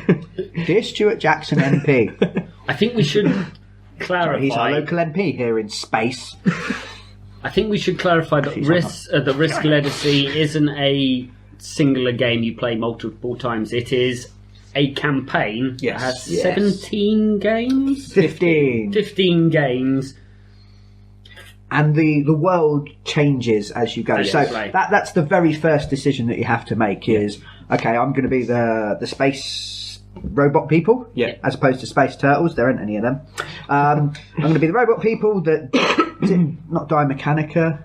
Dear Stuart Jackson MP. I think we should clarify. He's our local MP here in space. I think we should clarify that the Risk Legacy isn't a singular game you play multiple times. It is a campaign that has 17 games? 15. 15 games. And the world changes as you go. So that's the very first decision that you have to make is, okay, I'm going to be the space robot people, as opposed to space turtles. There aren't any of them. I'm going to be the robot people that... is it not Die Mechanica?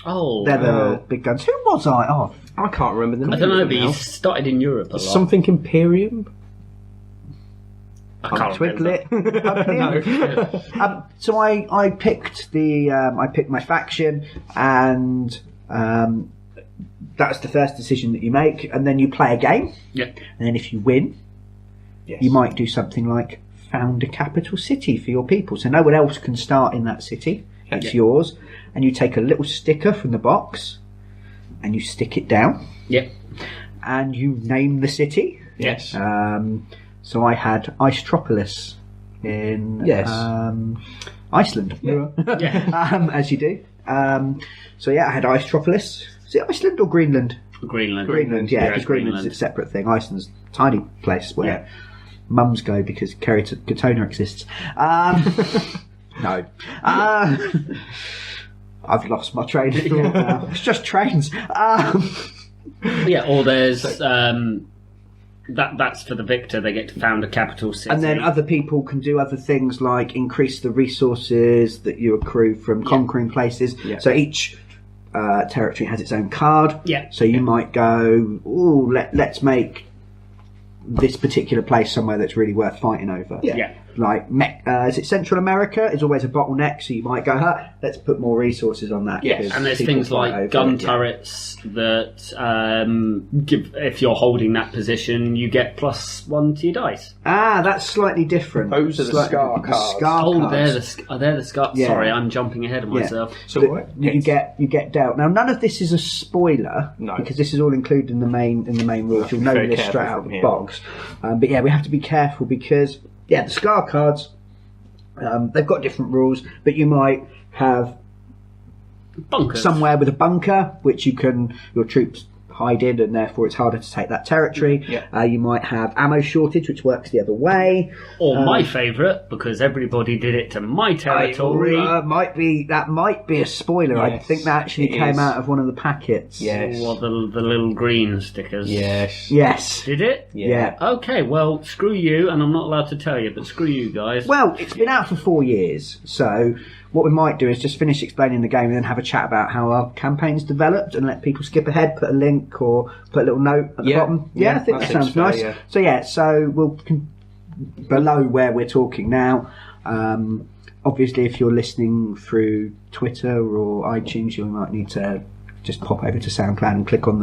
Oh. They're the big guns. Who was I? Oh, I can't remember the name. I don't know, but he started in Europe a lot. Something Imperium? I can't remember. So I picked I picked my faction, and that's the first decision that you make, and then you play a game. Yeah. And then if you win, you might do something like found a capital city for your people, so no one else can start in that city. It's yours, and you take a little sticker from the box, and you stick it down. Yeah. And you name the city. Yes. So I had Icetropolis in Iceland. Yeah. As you do. So I had Icetropolis. Is it Iceland or Greenland? Greenland. Yeah, because Greenland's a separate thing. Iceland's a tiny place where mums go because Kerry-Katona exists. No. I've lost my train of thought now. It's just trains. Or there's... That's for the victor. They get to found a capital city, and then other people can do other things like increase the resources that you accrue from conquering places. So each territory has its own card. So you might go, let's make this particular place somewhere that's really worth fighting over. Like is it Central America? Is always a bottleneck, so you might go, let's put more resources on that. And there's things like gun turrets that give, if you're holding that position, you get +1 to your dice. That's slightly different. Those are the Scar cards. They're the Scar. Sorry, I'm jumping ahead of myself. So you get dealt. Now, none of this is a spoiler because this is all included in the main rules. You'll know this straight out of the box. But we have to be careful because. The Scar cards, they've got different rules, but you might have bunkers somewhere with a bunker, which your troops hide in, and therefore it's harder to take that territory. You might have ammo shortage, which works the other way. Or my favourite, because everybody did it to my territory. That might be a spoiler. I think that actually came out of one of the packets. Or the little green stickers. Yes. Did it? Yeah. Okay, well, screw you, and I'm not allowed to tell you, but screw you guys. Well, it's been out for 4 years, so what we might do is just finish explaining the game and then have a chat about how our campaign's developed and let people skip ahead, put a link or put a little note at the bottom. I think that sounds nice. So we'll below where we're talking now. Obviously, if you're listening through Twitter or iTunes, you might need to just pop over to SoundCloud and click on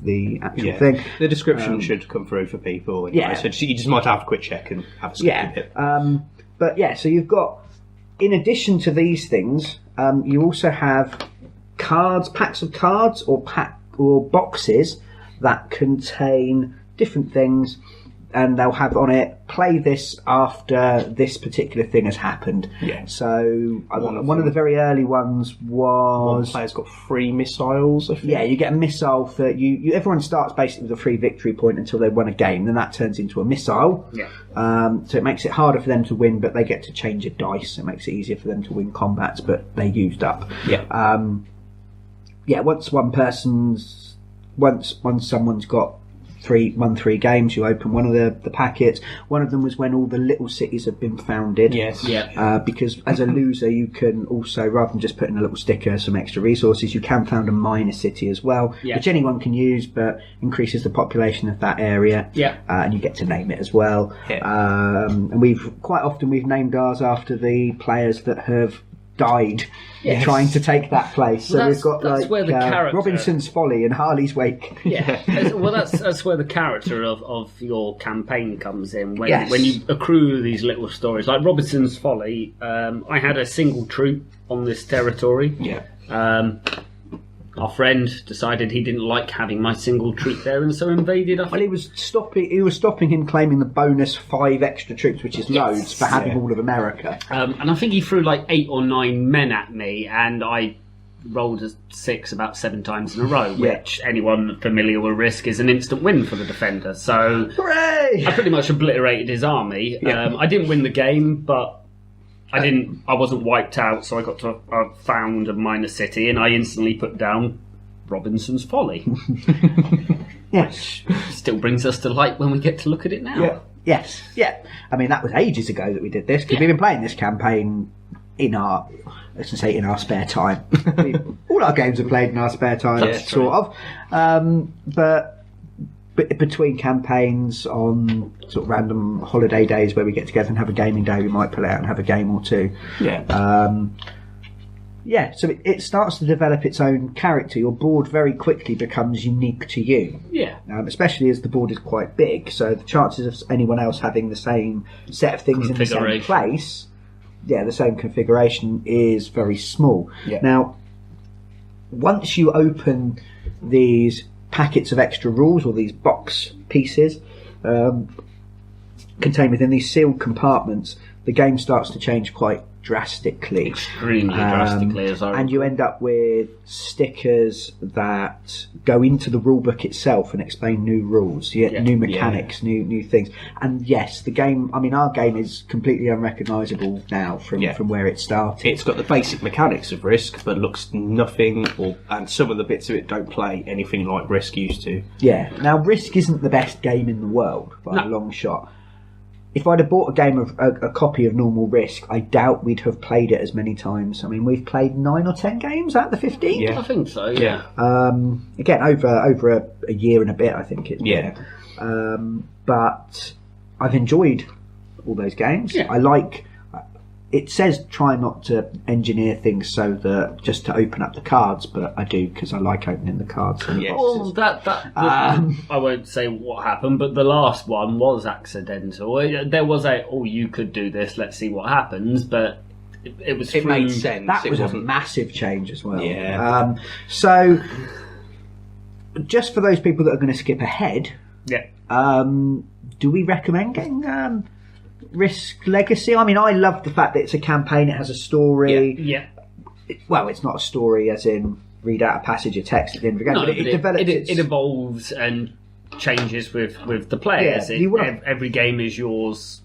the actual thing. The description should come through for people. Anyway, so you just might have a quick check and have a skip of it. So you've got. In addition to these things, you also have packs of cards or boxes that contain different things, and they'll have on it, play this after this particular thing has happened. So one of the very early ones was... One player's got 3 missiles, I think. You get a missile for... everyone starts basically with a free victory point until they won a game, then that turns into a missile. So it makes it harder for them to win, but they get to change a dice. It makes it easier for them to win combats, but they're used up. Once someone's got won 3 games, you open one of the packets. One of them was when all the little cities have been founded. Because as a loser, you can also, rather than just putting a little sticker, some extra resources, you can found a minor city as well, which anyone can use, but increases the population of that area. And you get to name it as well. And we've named ours after the players that have died trying to take that place. So we've got Robinson's Folly and Harley's Wake. That's where the character of your campaign comes in. When you accrue these little stories, like Robinson's Folly. I had a single troop on this territory. Our friend decided he didn't like having my single troop there, and so invaded. Well, he was stopping him claiming the bonus 5 extra troops, which is loads, for having all of America. And I think he threw like 8 or 9 men at me, and I rolled a 6 about 7 times in a row, which anyone familiar with Risk is an instant win for the defender. So hooray! I pretty much obliterated his army. I didn't win the game, but I wasn't wiped out, so I got to a found and minor city, and I instantly put down Robinson's Folly. Yes. Still brings us to light when we get to look at it now. Yeah. Yes. Yeah. I mean, that was ages ago that we did this, because we've been playing this campaign in our spare time. All our games are played in our spare time, sort of. But between campaigns on sort of random holiday days where we get together and have a gaming day, we might pull out and have a game or two. So it starts to develop its own character. Your board very quickly becomes unique to you. Especially as the board is quite big, so the chances of anyone else having the same set of things in the same place, the same configuration, is very small. Now, once you open these packets of extra rules, or these box pieces contained within these sealed compartments, the game starts to change quite drastically. Extremely drastically, as I recall. And you end up with stickers that go into the rulebook itself and explain new rules, new mechanics, new things. And yes, the game, I mean, our game is completely unrecognisable now from where it started. It's got the basic mechanics of Risk, but looks nothing, and some of the bits of it don't play anything like Risk used to. Now, Risk isn't the best game in the world by a long shot. If I'd have bought a copy of normal Risk, I doubt we'd have played it as many times. I mean, we've played 9 or 10 games out of the 15. Yeah, I think so. Yeah. Again, over a year and a bit, I think it's been. But I've enjoyed all those games. I like. It says try not to engineer things so that just to open up the cards, but I do, because I like opening the cards. Well, I won't say what happened, but the last one was accidental. There was you could do this, let's see what happens, but it made sense. That was a massive change as well. So, just for those people that are going to skip ahead, do we recommend getting Risk Legacy? I mean, I love the fact that it's a campaign, it has a story. Well, it's not a story as in read out a passage of text at the end of the game, but it develops. It evolves and changes with the players. Every game is yours,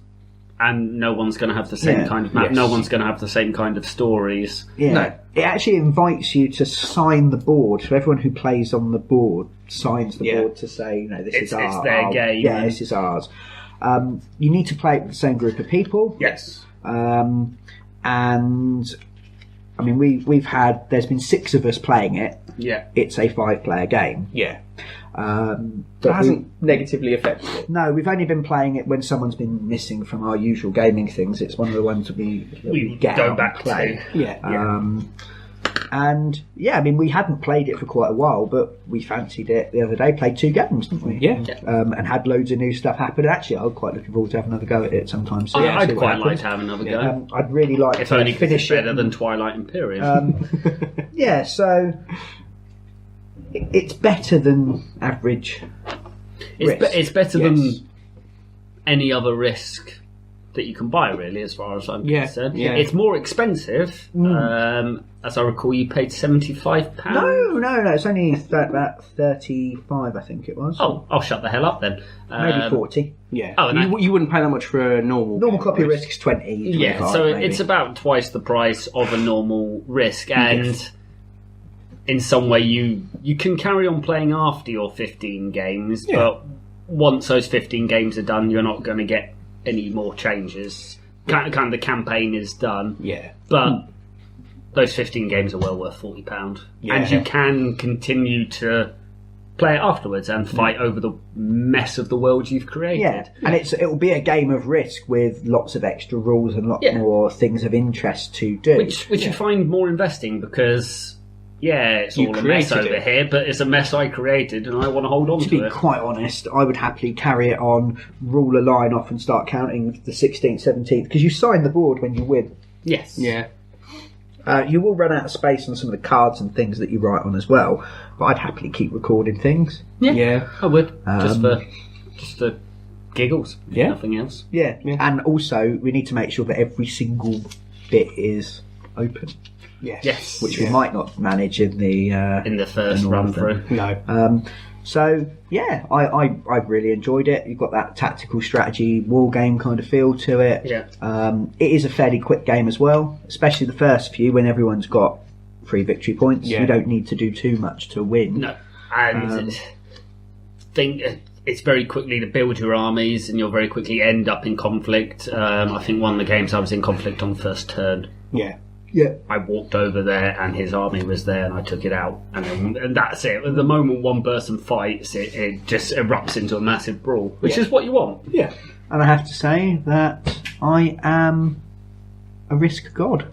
and no one's going to have the same kind of map. No one's going to have the same kind of stories. No. It actually invites you to sign the board, so everyone who plays on the board signs the board to say, this is ours. It's their game. Yeah, this is ours. You need to play it with the same group of people. Yes. And I mean, there's been 6 of us playing it. Yeah. It's a 5-player game. Yeah. But it hasn't negatively affected it. No, we've only been playing it when someone's been missing from our usual gaming things. It's one of the ones that we get go out back and play. to. And I mean, we hadn't played it for quite a while, but we fancied it the other day. Played 2 games, didn't we? Yeah. And had loads of new stuff happen. Actually, I'm quite looking forward to having another go at it sometime soon. I'd quite like to have another go. I'd really like if to only finish it's better it. than Twilight Imperium. So it's better than average. It's better than any other Risk that you can buy, really, as far as I'm concerned. It's more expensive. As I recall, you paid £75. No, it's only about 35, I think it was. Oh, I'll shut the hell up then. Maybe 40. Yeah. Oh, you wouldn't pay that much for a normal copy of Risk's 20. 25, so maybe. it's about twice the price of a normal Risk, and in some way you can carry on playing after your 15 games, but once those 15 games are done, you're not going to get any more changes. Kind of the campaign is done. Yeah. But those 15 games are well worth £40. Yeah. And you can continue to play it afterwards and fight over the mess of the world you've created. Yeah, and it'll be a game of Risk with lots of extra rules and lot more things of interest to do. Which you find more investing, because it's all a mess over here, but it's a mess I created and I want to hold on to it. To be quite honest, I would happily carry it on, rule a line off and start counting the 16th, 17th, because you sign the board when you win. Yes. Yeah. You will run out of space on some of the cards and things that you write on as well, but I'd happily keep recording things. Yeah. I would. Just for giggles. Yeah. Nothing else. Yeah. And also we need to make sure that every single bit is open, Yes. which we might not manage in the first run through. No. So yeah, I really enjoyed it. You've got that tactical strategy war game kind of feel to it. Yeah. It is a fairly quick game as well, especially the first few when everyone's got 3 victory points. Yeah. You don't need to do too much to win. No. And it's very quickly to build your armies, and you'll very quickly end up in conflict. I think one of the games I was in conflict on first turn. Yeah. Yeah. I walked over there and his army was there and I took it out. And that's it. At the moment one person fights, it just erupts into a massive brawl, which is what you want. Yeah. And I have to say that I am a risk god.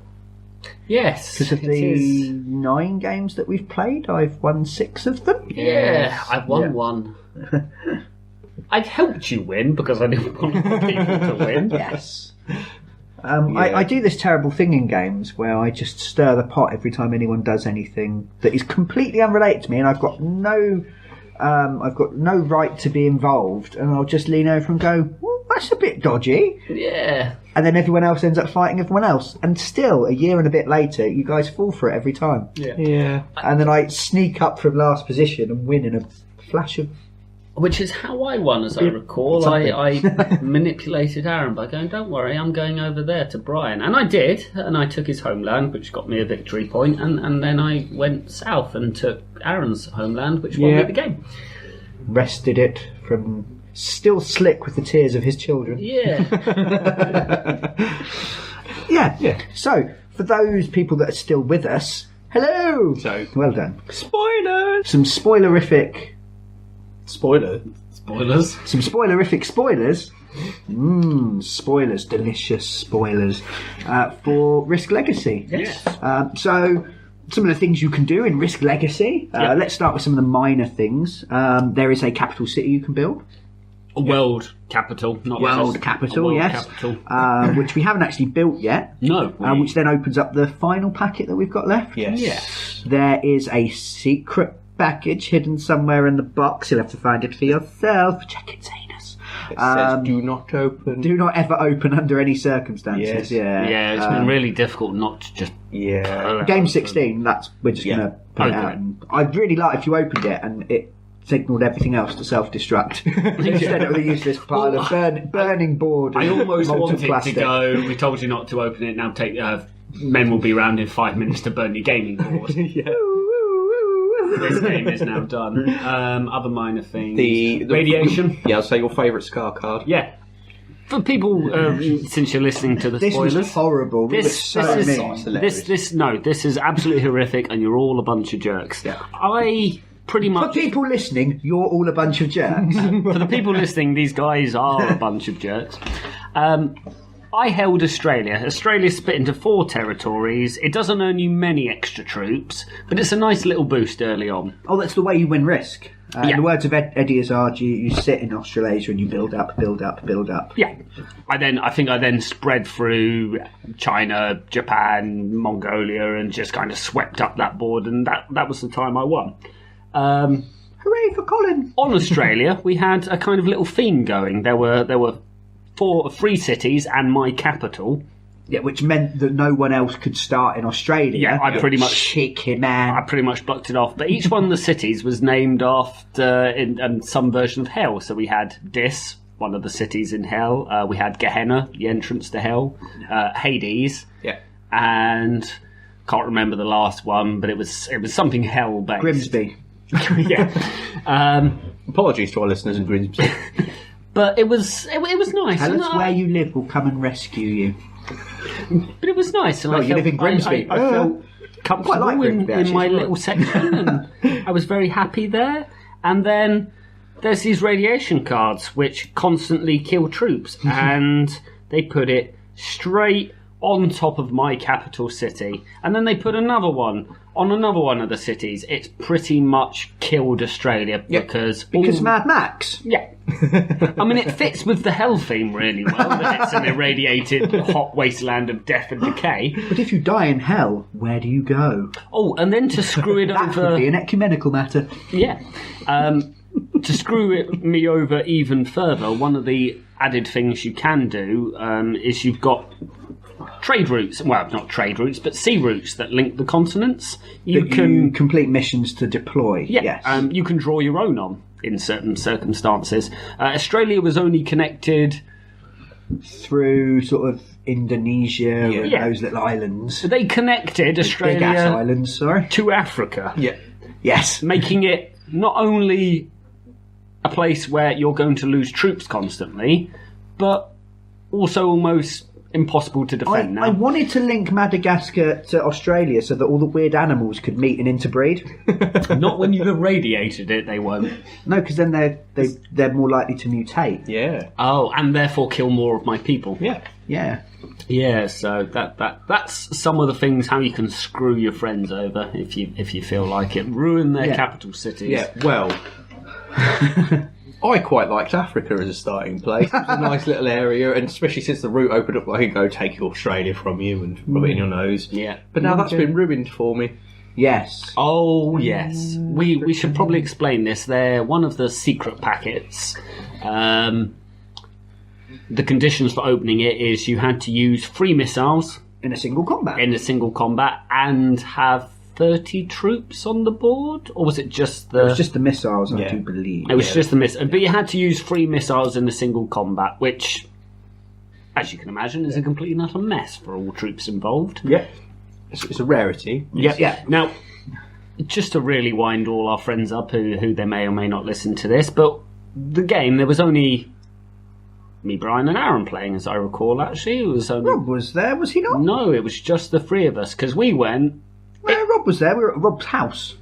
Yes. Because of the 9 games that we've played, I've won 6 of them. Yeah, I've won one. I've helped you win because I didn't want other people to win. Yes. I do this terrible thing in games where I just stir the pot every time anyone does anything that is completely unrelated to me, and I've got no right to be involved, and I'll just lean over and go, well, that's a bit dodgy. Yeah. And then everyone else ends up fighting everyone else, and still a year and a bit later, you guys fall for it every time. Yeah. And then I sneak up from last position and win in a flash of. Which is how I won, as I recall. I manipulated Aaron by going, don't worry, I'm going over there to Brian. And I did, and I took his homeland, which got me a victory point, and then I went south and took Aaron's homeland, which won me the game. Wrested it from still slick with the tears of his children. Yeah. Yeah. So, for those people that are still with us, hello! So, well done. spoilers! Some spoilerific... Spoilers. Some spoilerific spoilers. Spoilers, delicious spoilers for Risk Legacy. Yes. So, some of the things you can do in Risk Legacy. Let's start with some of the minor things. There is a capital city you can build. A world capital, not World just capital, a world yes. capital. Which we haven't actually built yet. No. Which then opens up the final packet that we've got left. Yes. There is a secret package hidden somewhere in the box. You'll have to find it for yourself. Check its anus. It says do not open. Do not ever open under any circumstances. Yes. Yeah, it's been really difficult not to just... Yeah. Game 16, we're just going to put it out. And I'd really like if you opened it and it signalled everything else to self-destruct instead of the useless pile of burning board. I almost wanted plastic. to go, we told you not to open it, now take... men will be round in 5 minutes to burn your gaming board. This game is now done. Other minor things. The radiation. Yeah, I'll say your favourite Scar card. Yeah. For people, since you're listening to the spoilers, this was horrible. This is absolutely horrific, and you're all a bunch of jerks. Yeah. I pretty much. For people listening, you're all a bunch of jerks. For the people listening, these guys are a bunch of jerks. I held Australia. Australia's split into 4 territories. It doesn't earn you many extra troops, but it's a nice little boost early on. Oh, that's the way you win Risk. In the words of Eddie Izzard, you sit in Australasia and you build up. Yeah. I think I then spread through China, Japan, Mongolia, and just kind of swept up that board, and that was the time I won. Hooray for Colin! On Australia, we had a kind of little theme going. There were 3 cities and my capital. Yeah, which meant that no one else could start in Australia. Yeah, I pretty much chicken man. I pretty much blocked it off. But each one of the cities was named after in some version of hell. So we had Dis, one of the cities in hell. We had Gehenna, the entrance to hell. Hades. Yeah. And can't remember the last one, but it was something hell based. Grimsby. Yeah. Apologies to our listeners in Grimsby. But it was nice. Tell us where you live. We'll come and rescue you. But it was nice. And you live in Grimsby. I felt comfortable like Grimsby, in my little section, and I was very happy there. And then there's these radiation cards which constantly kill troops, and they put it straight on top of my capital city, and then they put another one on another one of the cities, it's pretty much killed Australia because Mad Max. Yeah. I mean, it fits with the hell theme really well, that it's an irradiated hot wasteland of death and decay. But if you die in hell, where do you go? Oh, and then to screw it That over... would be an ecumenical matter. Yeah. To screw me over even further, one of the added things you can do is you've got trade routes. Well, not trade routes, but sea routes that link the continents. You can complete missions to deploy. Yeah, Yes. you can draw your own on in certain circumstances. Australia was only connected through sort of Indonesia and Yeah. those little islands. They connected Big ass Australia islands, sorry. to Africa. Yeah. Yes. Making it not only a place where you're going to lose troops constantly, but also almost impossible to defend I now. wanted to link Madagascar to Australia so that all the weird animals could meet and interbreed. Not when you've irradiated it, they won't. No, because then they're more likely to mutate. Yeah. Oh, and therefore kill more of my people. Yeah. Yeah. Yeah, so that's some of the things how you can screw your friends over if you feel like it. Ruin their capital cities. Yeah, well, I quite liked Africa as a starting place. It was a nice little area, and especially since the route opened up, I could go take Australia from you and rub it in your nose. Yeah. But now that's been ruined for me. Yes. Oh, yes. We should probably explain this. They're one of the secret packets. The conditions for opening it is you had to use 3 missiles In a single combat. in a single combat and have 30 troops on the board? Or was it just the... It was just the missiles, I Yeah. do believe. It was just the missile. But you had to use 3 missiles in a single combat, which, as you can imagine, is a complete and utter mess for all troops involved. Yeah. It's a rarity. Yeah. Now, just to really wind all our friends up who they may or may not listen to this, but the game, there was only me, Brian, and Aaron playing, as I recall, actually. It was only... Rob was there, was he not? No, it was just the 3 of us, because we went... Rob was there. We were at Rob's house.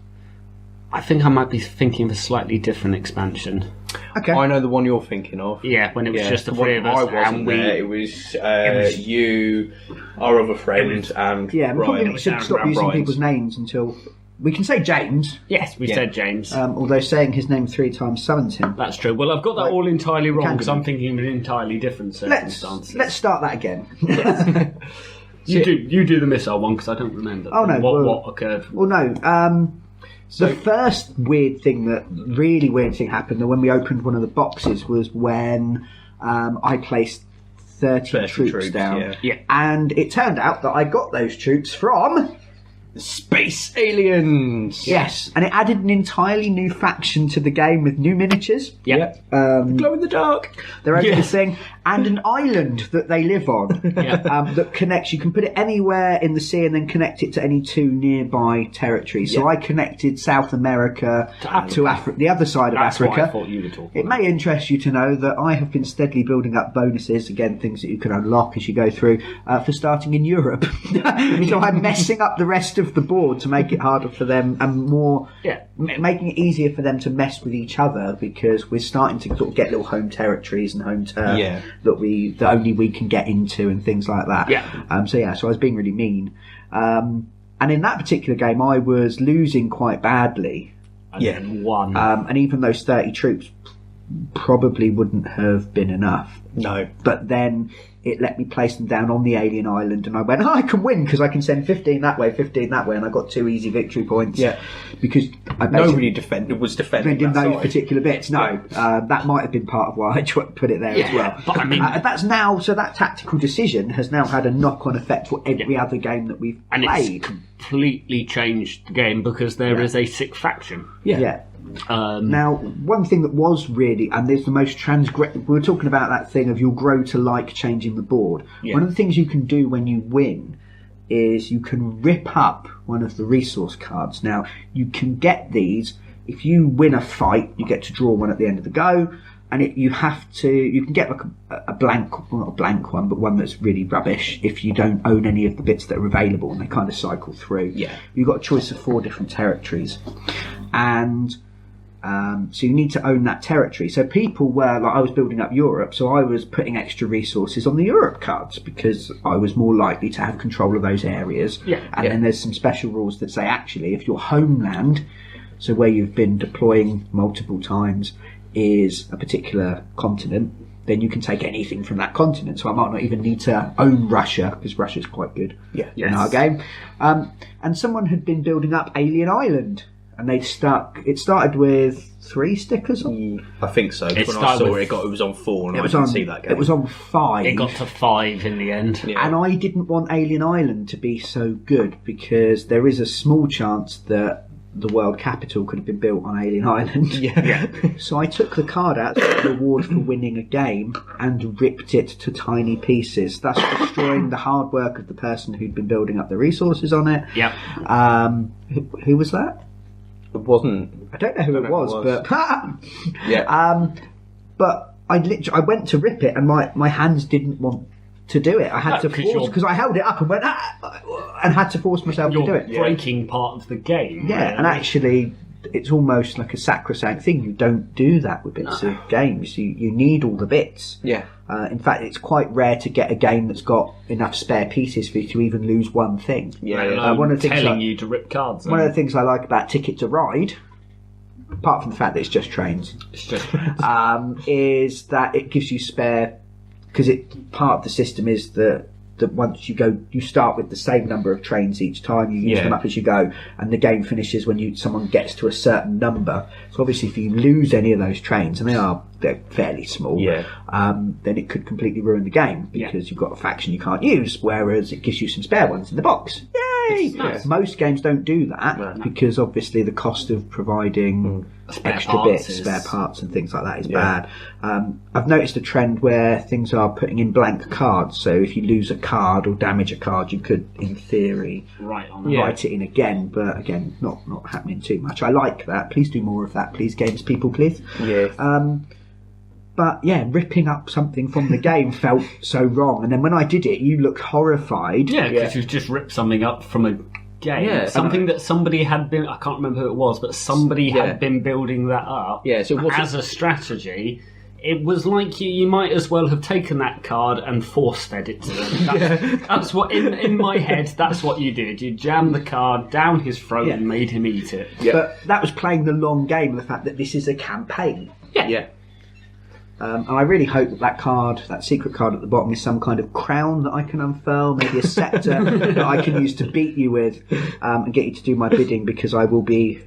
I think I might be thinking of a slightly different expansion. Okay. I know the one you're thinking of. Yeah, when it was just the one 3 of us, I wasn't and we... there. It was you, our other friend, and Yeah, we Brian. probably should stop using people's names until... We can say James, Yes, we said James. although saying his name 3 times summons him. That's true. Well, I've got that Like, all entirely wrong, because can I'm thinking of an entirely different circumstance. Let's start that again. You do the missile one, because I don't remember Oh, no, what occurred. Well, no. The first really weird thing happened when we opened one of the boxes was when I placed 30 troops down. Yeah. And it turned out that I got those troops from... Space aliens. Yes, and it added an entirely new faction to the game with new miniatures. Yeah. Glow in the dark. Their own little thing, and an island that they live on that connects. You can put it anywhere in the sea and then connect it to any 2 nearby territories. So I connected South America to Africa, the other side of That's Africa. what I thought you were talking It may interest you to know that I have been steadily building up bonuses, again, things that you can unlock as you go through, for starting in Europe. So I'm messing up the rest of the board to make it harder for them and more, making it easier for them to mess with each other, because we're starting to sort of get little home territories and home turf that only we can get into and things like that. So I was being really mean. And in that particular game, I was losing quite badly. And won. And even those 30 troops probably wouldn't have been enough. No. But then it let me place them down on the alien island, and I went, I can win because I can send 15 that way, 15 that way, and I got 2 easy victory points. Yeah. Because I Nobody defended was defending that those side. particular bits. No, that might have been part of why I put it there as well. But I mean, that's now, so that tactical decision has now had a knock-on effect for every other game that we've and played. it's completely changed the game because there is a 6th faction. Yeah. Now, one thing that was really, and there's the most we were talking about that thing of you'll grow to like changing the board. One of the things you can do when you win is you can rip up one of the resource cards. Now, you can get these, if you win a fight, you get to draw one at the end of the go, and you can get like a blank, well, not a blank one, but one that's really rubbish if you don't own any of the bits that are available, and they kind of cycle through. Yeah. You've got a choice of 4 different territories. And So you need to own that territory. So people were, like, I was building up Europe, so I was putting extra resources on the Europe cards because I was more likely to have control of those areas. And then there's some special rules that say, actually, if your homeland, so where you've been deploying multiple times, is a particular continent, then you can take anything from that continent. So I might not even need to own Russia, because Russia's quite good in our game. And someone had been building up Alien Island, and it started with 3 stickers on. I think so. When I saw it was on 4, and I didn't see that game. It was on 5. It got to 5 in the end. And I didn't want Alien Island to be so good, because there is a small chance that the world capital could have been built on Alien Island. So I took the card out as a reward for winning a game and ripped it to tiny pieces, thus destroying the hard work of the person who'd been building up the resources on it. Who was that? It wasn't. I don't know who it was, but but I went to rip it, and my hands didn't want to do it. I had to force, because I held it up and went and had to force myself to do it. Breaking part of the game. And actually, it's almost like a sacrosanct thing. You don't do that with bits of games. You need all the bits. In fact, it's quite rare to get a game that's got enough spare pieces for you to even lose one thing. One of the things telling you to rip cards. One of the things I like about Ticket to Ride, apart from the fact that it's just trains, is that it gives you spare, because part of the system is that once you start with the same number of trains each time, you use them up as you go, and the game finishes when someone gets to a certain number. So obviously, if you lose any of those trains, and they're fairly small, then it could completely ruin the game, because you've got a faction you can't use, whereas it gives you some spare ones in the box. Yay! Nice. Most games don't do that, because obviously the cost of providing extra bits, spare parts and things like that is bad. I've noticed a trend where things are putting in blank cards, so if you lose a card or damage a card, you could, in theory, write it in again, but again, not happening too much. I like that. Please do more of that, please, games people, please. But ripping up something from the game felt so wrong, and then when I did it, you looked horrified. Because you've just ripped something up from a game. Something that somebody had been, I can't remember who it was, but somebody had been building that up so as a strategy. It was like you might as well have taken that card and force-fed it to them. That's what, in my head, that's what you did. You jammed the card down his throat and made him eat it. But that was playing the long game, the fact that this is a campaign. And I really hope that secret card at the bottom, is some kind of crown that I can unfurl, maybe a scepter that I can use to beat you with, and get you to do my bidding, because I will be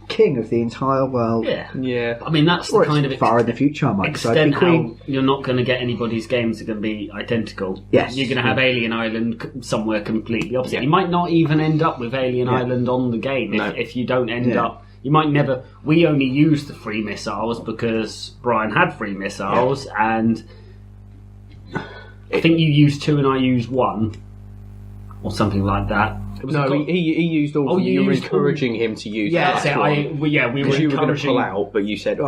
king of the entire world. I mean, that's the kind of far in the future I might extent how you're not going to get anybody's games are going to be identical. You're going to have Alien Island somewhere completely opposite. You might not even end up with Alien Island on the game if you don't end up. You might never. We only used the free missiles because Brian had free missiles, and I think you used 2 and I used 1, or something like that. He used all. You were encouraging him to use. We were you were going to pull out, but you said,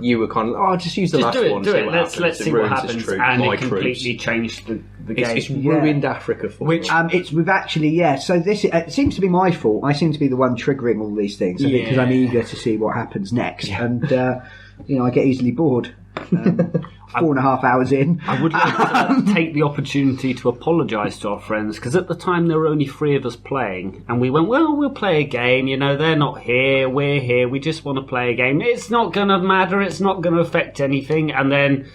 you were kind of, just use the last one. Do it. Let's see what happens, and it completely changed the game. It's ruined Africa for which we've actually So it seems to be my fault. I seem to be the one triggering all these things, because I'm eager to see what happens next, and I get easily bored. 4.5 hours in. I would like to take the opportunity to apologise to our friends, because at the time there were only 3 of us playing, and we went, we'll play a game, they're not here, we're here, we just want to play a game, it's not going to matter, it's not going to affect anything. And then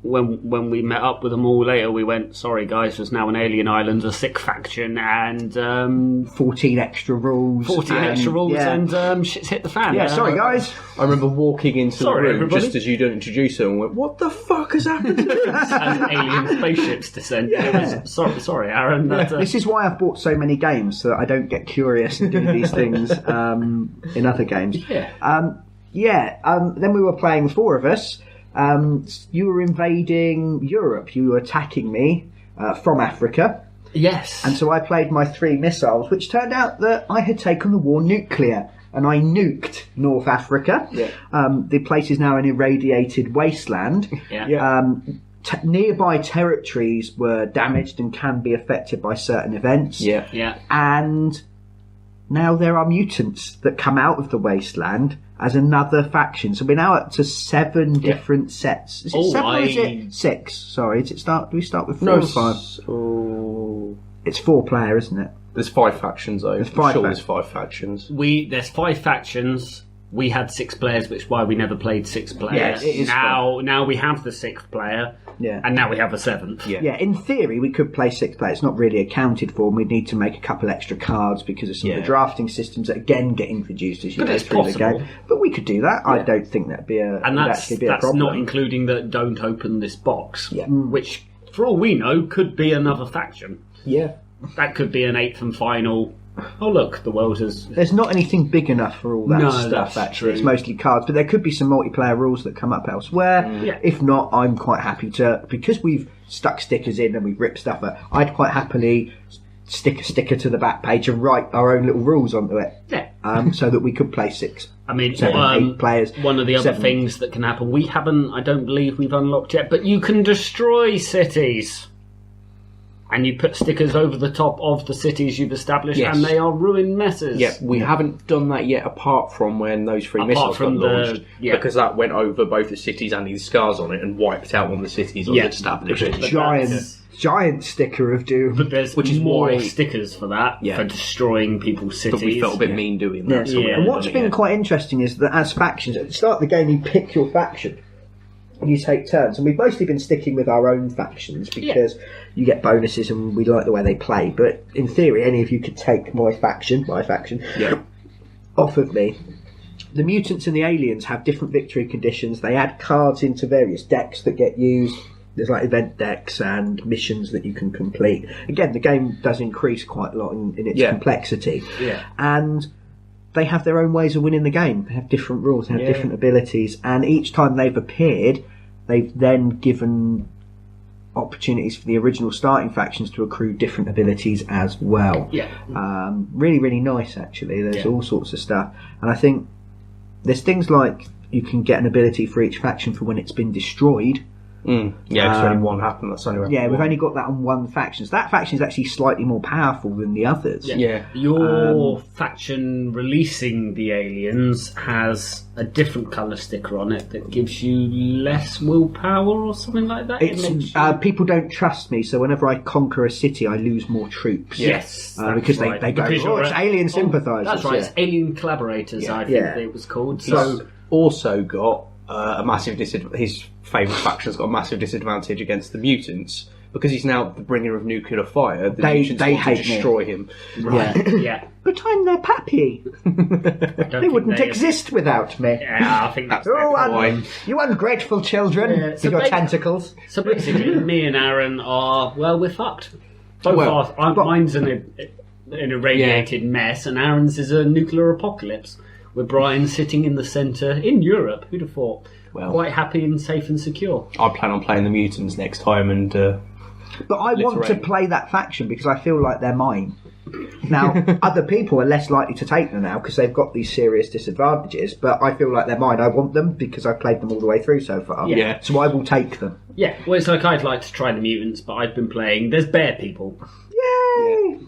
when we met up with them all later, we went, sorry guys, there's now an Alien Island, a sick faction, and 14 extra rules. And shit's hit the fan. Sorry guys. I remember walking into the room just as you don't introduce them and went, what the fuck has happened? And alien spaceships descend. It was, sorry Aaron. This is why I've bought so many games, so that I don't get curious and do these things in other games. Then we were playing, 4 of us. You were invading Europe. You were attacking me from Africa. Yes. And so I played my 3 missiles, which turned out that I had taken the war nuclear, and I nuked North Africa. The place is now an irradiated wasteland. Nearby territories were damaged and can be affected by certain events. And now there are mutants that come out of the wasteland as another faction. So we're now up to 7 different sets. Is it 7 or is it 6? Sorry, do we start with 4 or 5? It's 4-player, isn't it? There's 5 factions though. There's 5 factions. There's 5 factions. We had 6 players, which is why we never played 6 players. Yeah, it is now we have the 6th player. Yeah. And now we have a 7th. Yeah, in theory, we could play 6 players. It's not really accounted for, and we'd need to make a couple extra cards because of some of the drafting systems that, again, get introduced as you go through the game. But we could do that. Yeah. I don't think that'd be a problem. And that's not including the don't open this box, yeah. Which, for all we know, could be another faction. Yeah. That could be an 8th and final... Oh look, the world has... There's not anything big enough for all that stuff, actually. True. It's mostly cards, but there could be some multiplayer rules that come up elsewhere. Yeah. If not, I'm quite happy to... Because we've stuck stickers in and we've ripped stuff out, I'd quite happily stick a sticker to the back page and write our own little rules onto it. Yeah. So that we could play 6. I mean, 7, 8 players. One of the other things that can happen, I don't believe we've unlocked yet, but you can destroy cities. And you put stickers over the top of the cities you've established, and they are ruined messes. Yeah, we haven't done that yet, apart from when those 3 missiles got launched, because that went over both the cities and the scars on it and wiped out one of the cities on established. Giant sticker of doom. But there's more stickers for that, for destroying people's cities. But we felt a bit mean doing that. And what's been quite interesting is that as factions, at the start of the game, you pick your faction. And you take turns, and we've mostly been sticking with our own factions because you get bonuses and we like the way they play. But in theory, any of you could take my faction off of me. The mutants and the aliens have different victory conditions. They add cards into various decks that get used. There's like event decks and missions that you can complete. Again, the game does increase quite a lot in its complexity. Yeah. And they have their own ways of winning the game. They have different rules, they have different abilities, and each time they've appeared, they've then given opportunities for the original starting factions to accrue different abilities as well. Yeah. Really, really nice, actually. There's all sorts of stuff. And I think there's things like you can get an ability for each faction for when it's been destroyed. Yeah, because only one happened. That's only we've only got that on one faction. So that faction is actually slightly more powerful than the others. Yeah. Your faction releasing the aliens has a different colour sticker on it that gives you less willpower or something like that. People don't trust me, so whenever I conquer a city, I lose more troops. Yes, because they go, it's alien sympathisers. That's right, it's alien collaborators, I think it was called. So also got a massive disadvantage. His favourite faction's got a massive disadvantage against the mutants because he's now the bringer of nuclear fire. They hate to destroy him. Right. But I'm their pappy. They wouldn't exist without me. Yeah, I think that's you ungrateful children with your tentacles. So basically, me and Aaron we're fucked. Mine's an irradiated mess, and Aaron's is a nuclear apocalypse. With Brian sitting in the centre in Europe, who'd have thought? Quite happy and safe and secure. I plan on playing the mutants next time, and but I want to play that faction because I feel like they're mine. Now, other people are less likely to take them now because they've got these serious disadvantages. But I feel like they're mine. I want them because I've played them all the way through so far. Yeah. So I will take them. Yeah. Well, it's like I'd like to try the mutants, but I've been playing. There's bear people. Yay!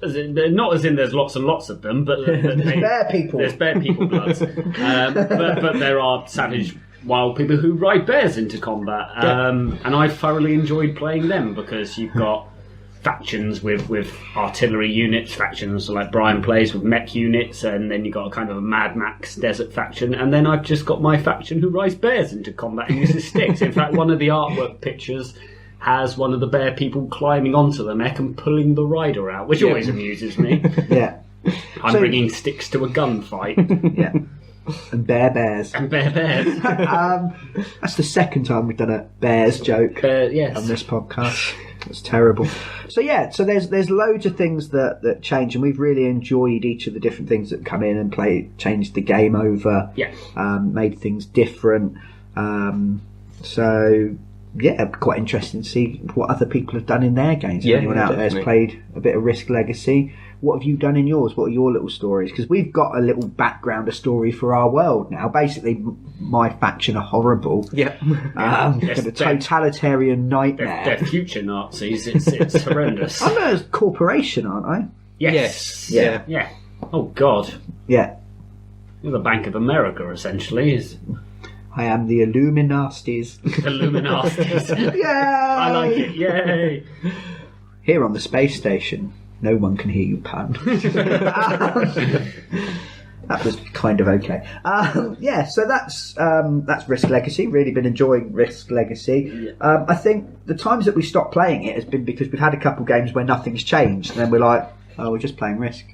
Not as in there's lots and lots of them, but there's bear people. There's bear people bloods. But there are savage wild people who ride bears into combat. And I thoroughly enjoyed playing them because you've got factions with artillery units, factions like Brian plays with mech units, and then you've got a kind of a Mad Max desert faction, and then I've just got my faction who rides bears into combat and uses sticks. In fact, one of the artwork pictures has one of the bear people climbing onto the mech and pulling the rider out, which always amuses me. I'm bringing sticks to a gunfight. And bears. That's the second time we've done a bears joke on this podcast. It's terrible. So there's loads of things that change, and we've really enjoyed each of the different things that come in and changed the game over. Made things different. Quite interesting to see what other people have done in their games. If anyone out there has played a bit of Risk Legacy, what have you done in yours? What are your little stories? Because we've got a little background, a story for our world now. Basically, my faction are horrible. They're a totalitarian nightmare. They're future Nazis. It's horrendous. I'm a corporation, aren't I? Yes. Yeah. Oh, God. Yeah. You're the Bank of America, essentially. Is I am the Illuminasties. Illuminasties. Yay! I like it. Yay! Here on the space station, no one can hear you pun. That was kind of okay. So that's Risk Legacy. Really been enjoying Risk Legacy. Yeah. I think the times that we stopped playing it has been because we've had a couple games where nothing's changed, and then we're like, oh, we're just playing Risk.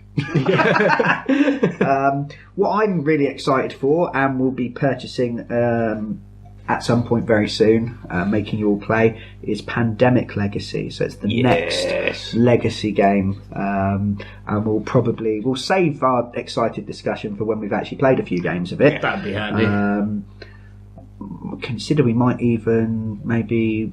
What I'm really excited for, and will be purchasing at some point very soon, making you all play, is Pandemic Legacy. So it's the next Legacy game, and we'll save our excited discussion for when we've actually played a few games of it. That'd be handy. Consider we might even maybe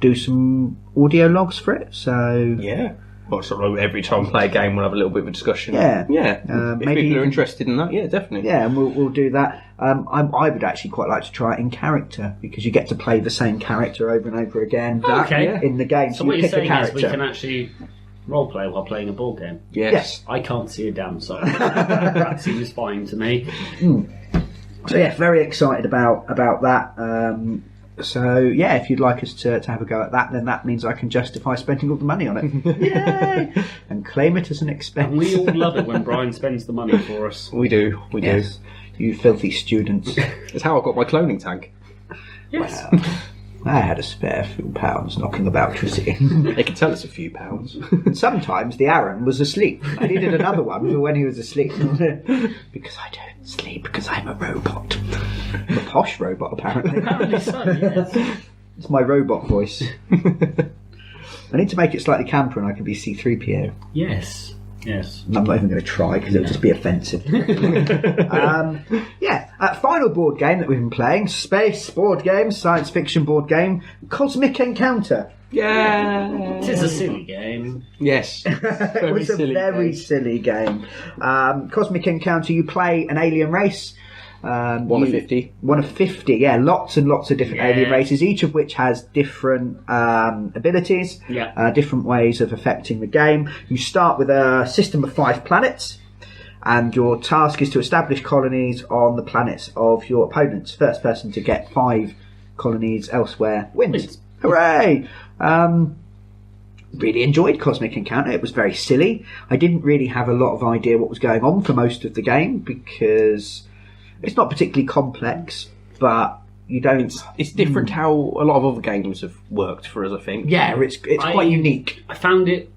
do some audio logs for it. So Yeah. Well, sort of every time we play a game, we'll have a little bit of a discussion. Yeah. If maybe people are even- interested in that, yeah, definitely. Yeah, and we'll do that. I would actually quite like to try it in character, because you get to play the same character over and over again Okay. in the game. So you what you're pick a saying is character. we can actually roleplay while playing a board game. Yes. I can't see a damn side. That seems fine to me. So yeah, very excited about that. So yeah, if you'd like us to have a go at that, then that means I can justify spending all the money on it. Yay! And claim it as an expense. And we all love it when Brian spends the money for us. We do. Yes, you filthy students. It's how I got my cloning tank. Yes. I had a spare few pounds knocking about Trissy. They can tell us a few pounds. And sometimes the Aaron was asleep. I needed another one for when he was asleep. Because I don't sleep, because I'm a robot. I'm a posh robot, apparently. Apparently so, yes. It's my robot voice. I need to make it slightly camper and I can be C-3PO. Yes. Yes. I'm not even going to try because it'll just be offensive. Final board game that we've been playing, space board game, science fiction board game, Cosmic Encounter. Yeah. It is a silly game. Yes. It was a very silly game. Cosmic Encounter, you play an alien race. One of 50. One of 50, yeah. Lots and lots of different Yeah. alien races, each of which has different abilities, Yeah. different ways of affecting the game. You start with a system of 5 planets, and your task is to establish colonies on the planets of your opponents. First person to get 5 colonies elsewhere wins. Hooray! Really enjoyed Cosmic Encounter. It was very silly. I didn't really have a lot of idea what was going on for most of the game, because it's not particularly complex, but you don't... It's different how a lot of other games have worked for us, I think. Yeah, it's quite unique. I found it...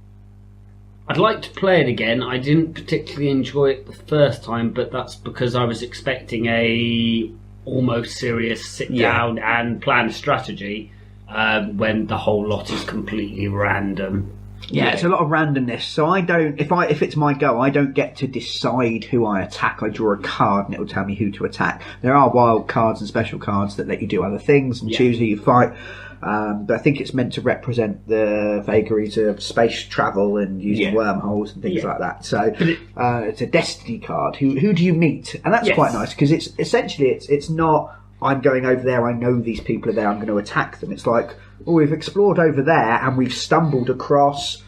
I'd like to play it again. I didn't particularly enjoy it the first time, but that's because I was expecting a almost serious sit down and plan strategy when the whole lot is completely random. Yeah, it's a lot of randomness. So I don't, if it's my go, I don't get to decide who I attack. I draw a card and it will tell me who to attack. There are wild cards and special cards that let you do other things and choose who you fight. But I think it's meant to represent the vagaries of space travel and using wormholes and things like that. So it's a destiny card. Who do you meet? And that's quite nice, because it's essentially it's not, I'm going over there, I know these people are there, I'm going to attack them. It's like, oh, we've explored over there and we've stumbled across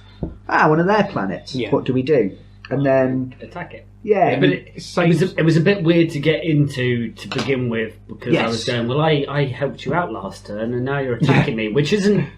one of their planets. Yeah. What do we do? And then Attack it. yeah, But it was a bit weird to get into to begin with, because I was going, well, I helped you out last turn and now you're attacking me, which isn't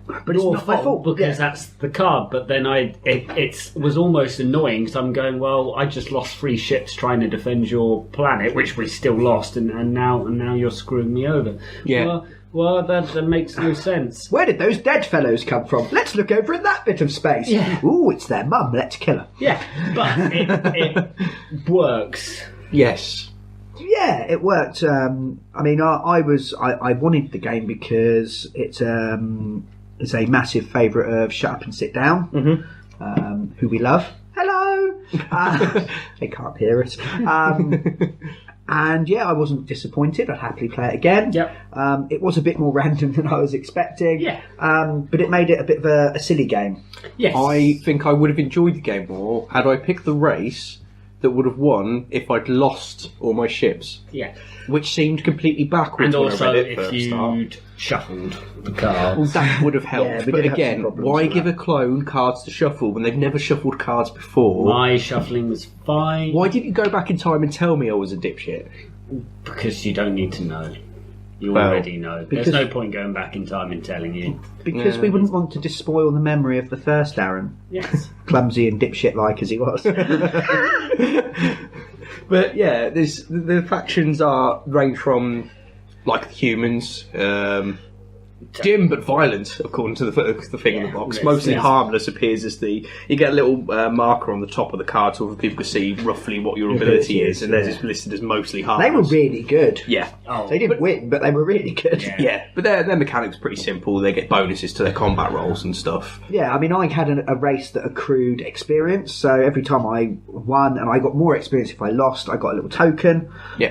but it's your not my fault because that's the card. But then it was almost annoying, because I'm going, well, I just lost 3 ships trying to defend your planet, which we still lost, and now you're screwing me over. Yeah. Well, that makes no sense. Where did those dead fellows come from? Let's look over at that bit of space. Yeah. Ooh, it's their mum. Let's kill her. Yeah, but it works. Yes. Yeah, it worked. I mean, I wanted the game because it's a massive favourite of Shut Up and Sit Down, who we love. Hello. They can't hear us. And yeah, I wasn't disappointed. I'd happily play it again. Yep. It was a bit more random than I was expecting. Yeah. But it made it a bit of a silly game. Yes. I think I would have enjoyed the game more had I picked the race that would have won if I'd lost all my ships. Yeah. Which seemed completely backwards And when also, I read it if for a start. you'd shuffled the cards. Well, that would have helped. Yeah, we but did have again, some problems why with give that. a clone cards to shuffle when they've never shuffled cards before? My shuffling was fine. Why didn't you go back in time and tell me I was a dipshit? Because you don't need to know. You Well, already know. There's because- no point going back in time and telling you. Because we wouldn't want to despoil the memory of the first Aaron, Yes. clumsy and dipshit-like as he was. But yeah, the factions range from like humans, dim but violent, according to the thing in the box. yes, Mostly yes. harmless appears as you get a little marker on the top of the card so other people can see roughly what your ability is, and theirs is listed as mostly harmless. They were really good. Yeah. Oh, They didn't win, but they were really good. Yeah. Yeah, but their mechanics are pretty simple. They get bonuses to their combat rolls and stuff. Yeah, I mean, I had a race that accrued experience, so every time I won, and I got more experience if I lost, I got a little token, Yeah.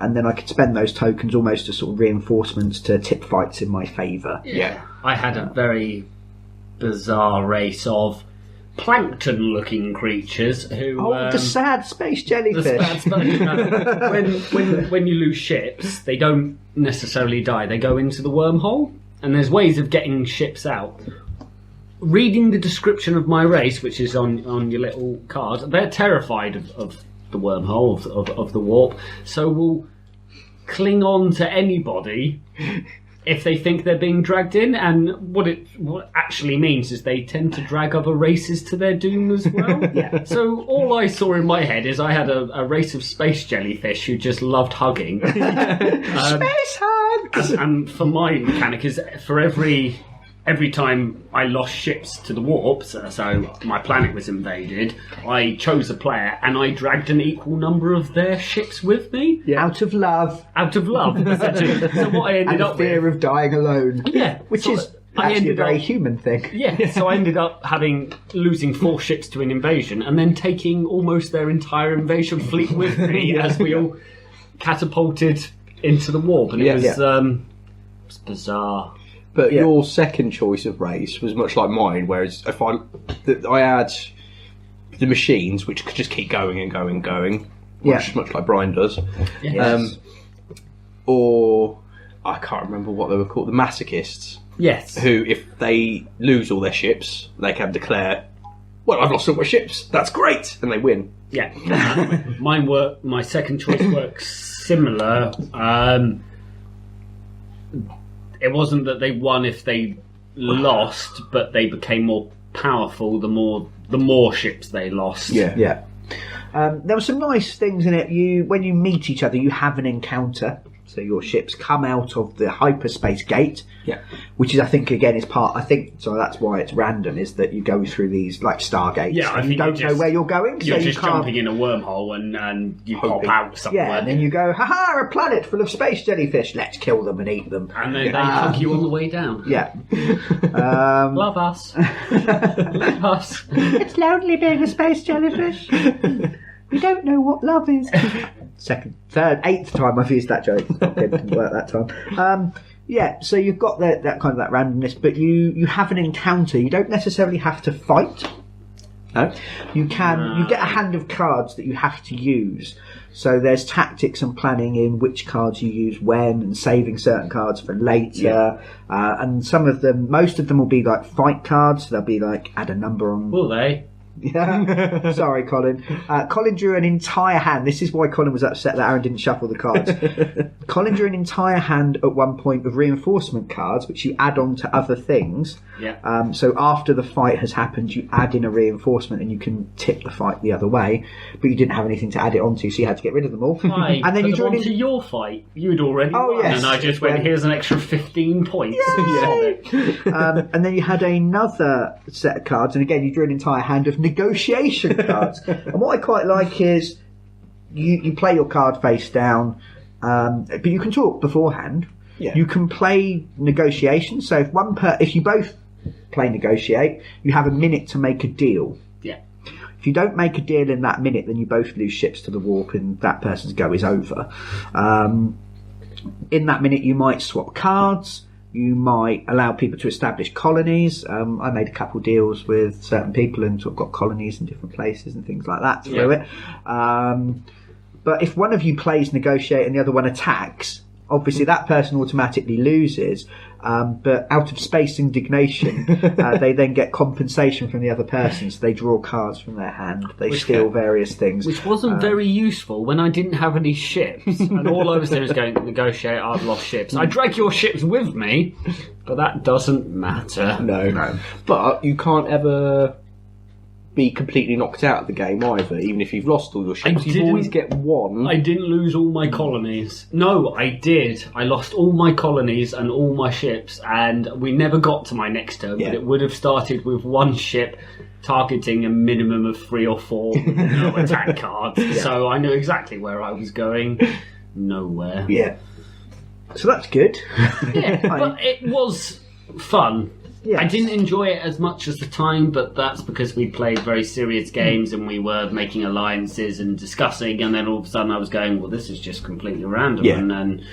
and then I could spend those tokens almost as sort of reinforcements to tip fights in my favour. Yeah. I had a very bizarre race of plankton-looking creatures who. Oh, the sad space the jellyfish. when you lose ships, they don't necessarily die. They go into the wormhole, and there's ways of getting ships out. Reading the description of my race, which is on your little card, they're terrified of the wormhole, of the warp, so will cling on to anybody if they think they're being dragged in, and what actually means is they tend to drag other races to their doom as well. Yeah. So all I saw in my head is I had a race of space jellyfish who just loved hugging. Space hugs! And for my mechanic is for every time I lost ships to the warp, so my planet was invaded, I chose a player and I dragged an equal number of their ships with me. Out of love Out of love, essentially. So what I ended and up fear with... of dying alone. Yeah. Which so is I actually a ended very up- human thing. Yeah, so I ended up losing 4 ships to an invasion and then taking almost their entire invasion fleet with me as we all catapulted into the warp. And it was bizarre. But your second choice of race was much like mine, whereas if I had the machines, which could just keep going and going and going, much like Brian does. Yes. Or I can't remember what they were called, the masochists, Yes. who, if they lose all their ships, they can declare, well, I've lost all my ships, that's great, and they win. Yeah. My second choice works similar. It wasn't that they won if they lost, but they became more powerful the more ships they lost. Yeah. There were some nice things in it. When you meet each other, you have an encounter. So your ships come out of the hyperspace gate, which is, I think, again, is part. I think so. That's why it's random. Is that you go through these like stargates, Yeah, I and you think don't know where you're going, so You're you just can't. jumping in a wormhole and you pop Hoping. out somewhere. Yeah, and then you go, ha, a planet full of space jellyfish. Let's kill them and eat them. And then they hug you on the way down. Yeah. Love us. Love us. It's lonely being a space jellyfish. We don't know what love is. Second, third, 8th time I've used that joke. It didn't work that time. So you've got that kind of that randomness, but you have an encounter. You don't necessarily have to fight. No. You get a hand of cards that you have to use. So there's tactics and planning in which cards you use when, and saving certain cards for later. And most of them will be like fight cards. They'll be like add a number on. Will they? Yeah. Sorry, Colin. Colin drew an entire hand. This is why Colin was upset that Aaron didn't shuffle the cards. Colin drew an entire hand at one point of reinforcement cards, which you add on to other things. Yeah. So after the fight has happened, you add in a reinforcement and you can tip the fight the other way. But you didn't have anything to add it onto, so you had to get rid of them all. And then you drew into your fight. You'd already won, yes. and I just went, here's an extra 15 points. And then you had another set of cards, and again you drew an entire hand of negotiation cards. And what I quite like is you play your card face down, but you can talk beforehand. Yeah. You can play negotiation. So if you both play negotiate, you have a minute to make a deal. Yeah. If you don't make a deal in that minute, then you both lose ships to the warp and that person's go is over. In that minute, you might swap cards. You might allow people to establish colonies. I made a couple deals with certain people and sort of got colonies in different places and things like that through it. But if one of you plays negotiate and the other one attacks, obviously that person automatically loses. But out of space indignation, they then get compensation from the other person. So they draw cards from their hand. They steal various things. Which wasn't very useful when I didn't have any ships. And all I was doing was going to negotiate, I've lost ships. I drag your ships with me, but that doesn't matter. No. But you can't ever be completely knocked out of the game either, even if you've lost all your ships. You always get one. I didn't lose all my colonies. No, I did. I lost all my colonies and all my ships, and we never got to my next turn, but it would have started with one ship targeting a minimum of 3 or 4 no attack cards. So I knew exactly where I was going. Nowhere. Yeah. So that's good. But it was fun. Yes. I didn't enjoy it as much as the time, but that's because we played very serious games and we were making alliances and discussing, and then all of a sudden I was going, well, this is just completely random. And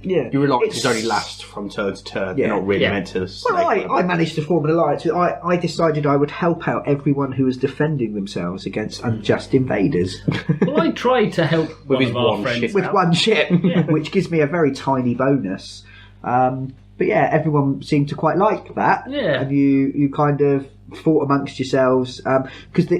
your alliances only last from turn to turn. They're not really meant to. Well, I managed to form an alliance. I decided I would help out everyone who was defending themselves against unjust invaders. Well, I tried to help one of our friends with one ship, which gives me a very tiny bonus. But yeah, everyone seemed to quite like that. Yeah. And you kind of fought amongst yourselves. Because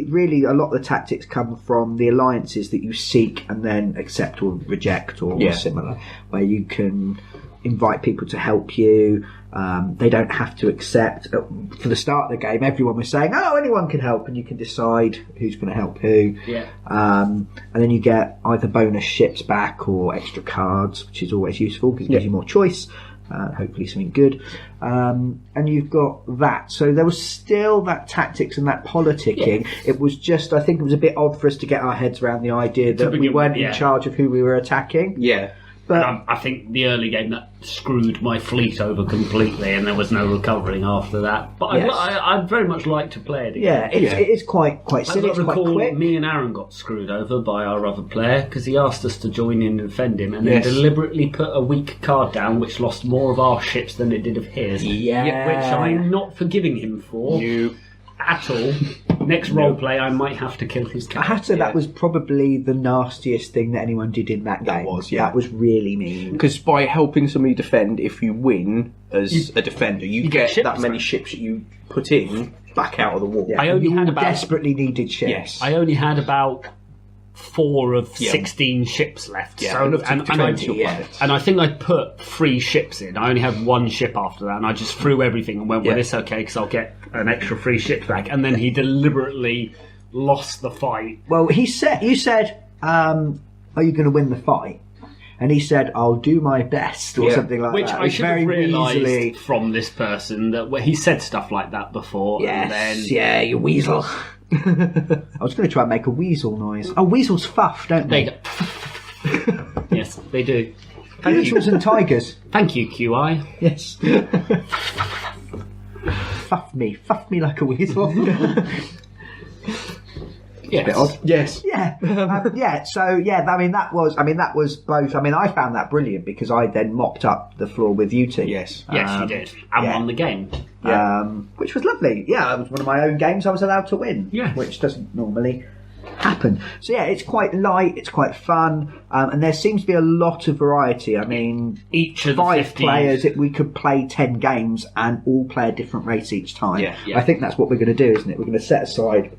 really a lot of the tactics come from the alliances that you seek and then accept or reject or similar, where you can invite people to help you. They don't have to accept. For the start of the game, everyone was saying, oh, anyone can help, and you can decide who's going to help who. Yeah. And then you get either bonus ships back or extra cards, which is always useful because it gives you more choice. Hopefully something good. And you've got that. So there was still that tactics and that politicking. Yeah. It was just, I think it was a bit odd for us to get our heads around the idea that we weren't in charge of who we were attacking. Yeah. But I think the early game that screwed my fleet over completely, and there was no recovering after that. But I'd very much like to play it again. Yeah, it is quite silly. It's quite quick. Me and Aaron got screwed over by our other player because he asked us to join in and defend him, and then deliberately put a weak card down, which lost more of our ships than it did of his. Yeah, which I'm not forgiving him for at all. Next roleplay, I might have to kill his character. I have to say that was probably the nastiest thing that anyone did in that game. That was really mean. Because by helping somebody defend, if you win as a defender, you get that many ships that you put in back out of the war. Yeah. I only had desperately needed ships. Yes. I only had about 4 of 16 ships left. Yeah, so, and I think I put 3 ships in. I only had 1 ship after that, and I just threw everything and went, well, it's okay because I'll get an extra 3 ships back. And then he deliberately lost the fight. Well, you said, are you going to win the fight? And he said, I'll do my best, or something like Which that. Which I should have realised from this person that he said stuff like that before. Yes, and then, you weasel. I was going to try and make a weasel noise. Oh, weasels fuff, don't they? Yes, they do. Weasels and tigers. Thank you, QI. Yes. Fuff me like a weasel. Yes. A bit odd. Yes. Yeah. So that was both. I mean, I found that brilliant because I then mopped up the floor with you two. Yes, you did, and won the game. Which was lovely. Yeah, it was one of my own games I was allowed to win. Yeah, which doesn't normally happen. So yeah, it's quite light, it's quite fun, and there seems to be a lot of variety. I mean, each of 5 players, we could play 10 games and all play a different race each time. Yeah. I think that's what we're going to do, isn't it? We're going to set aside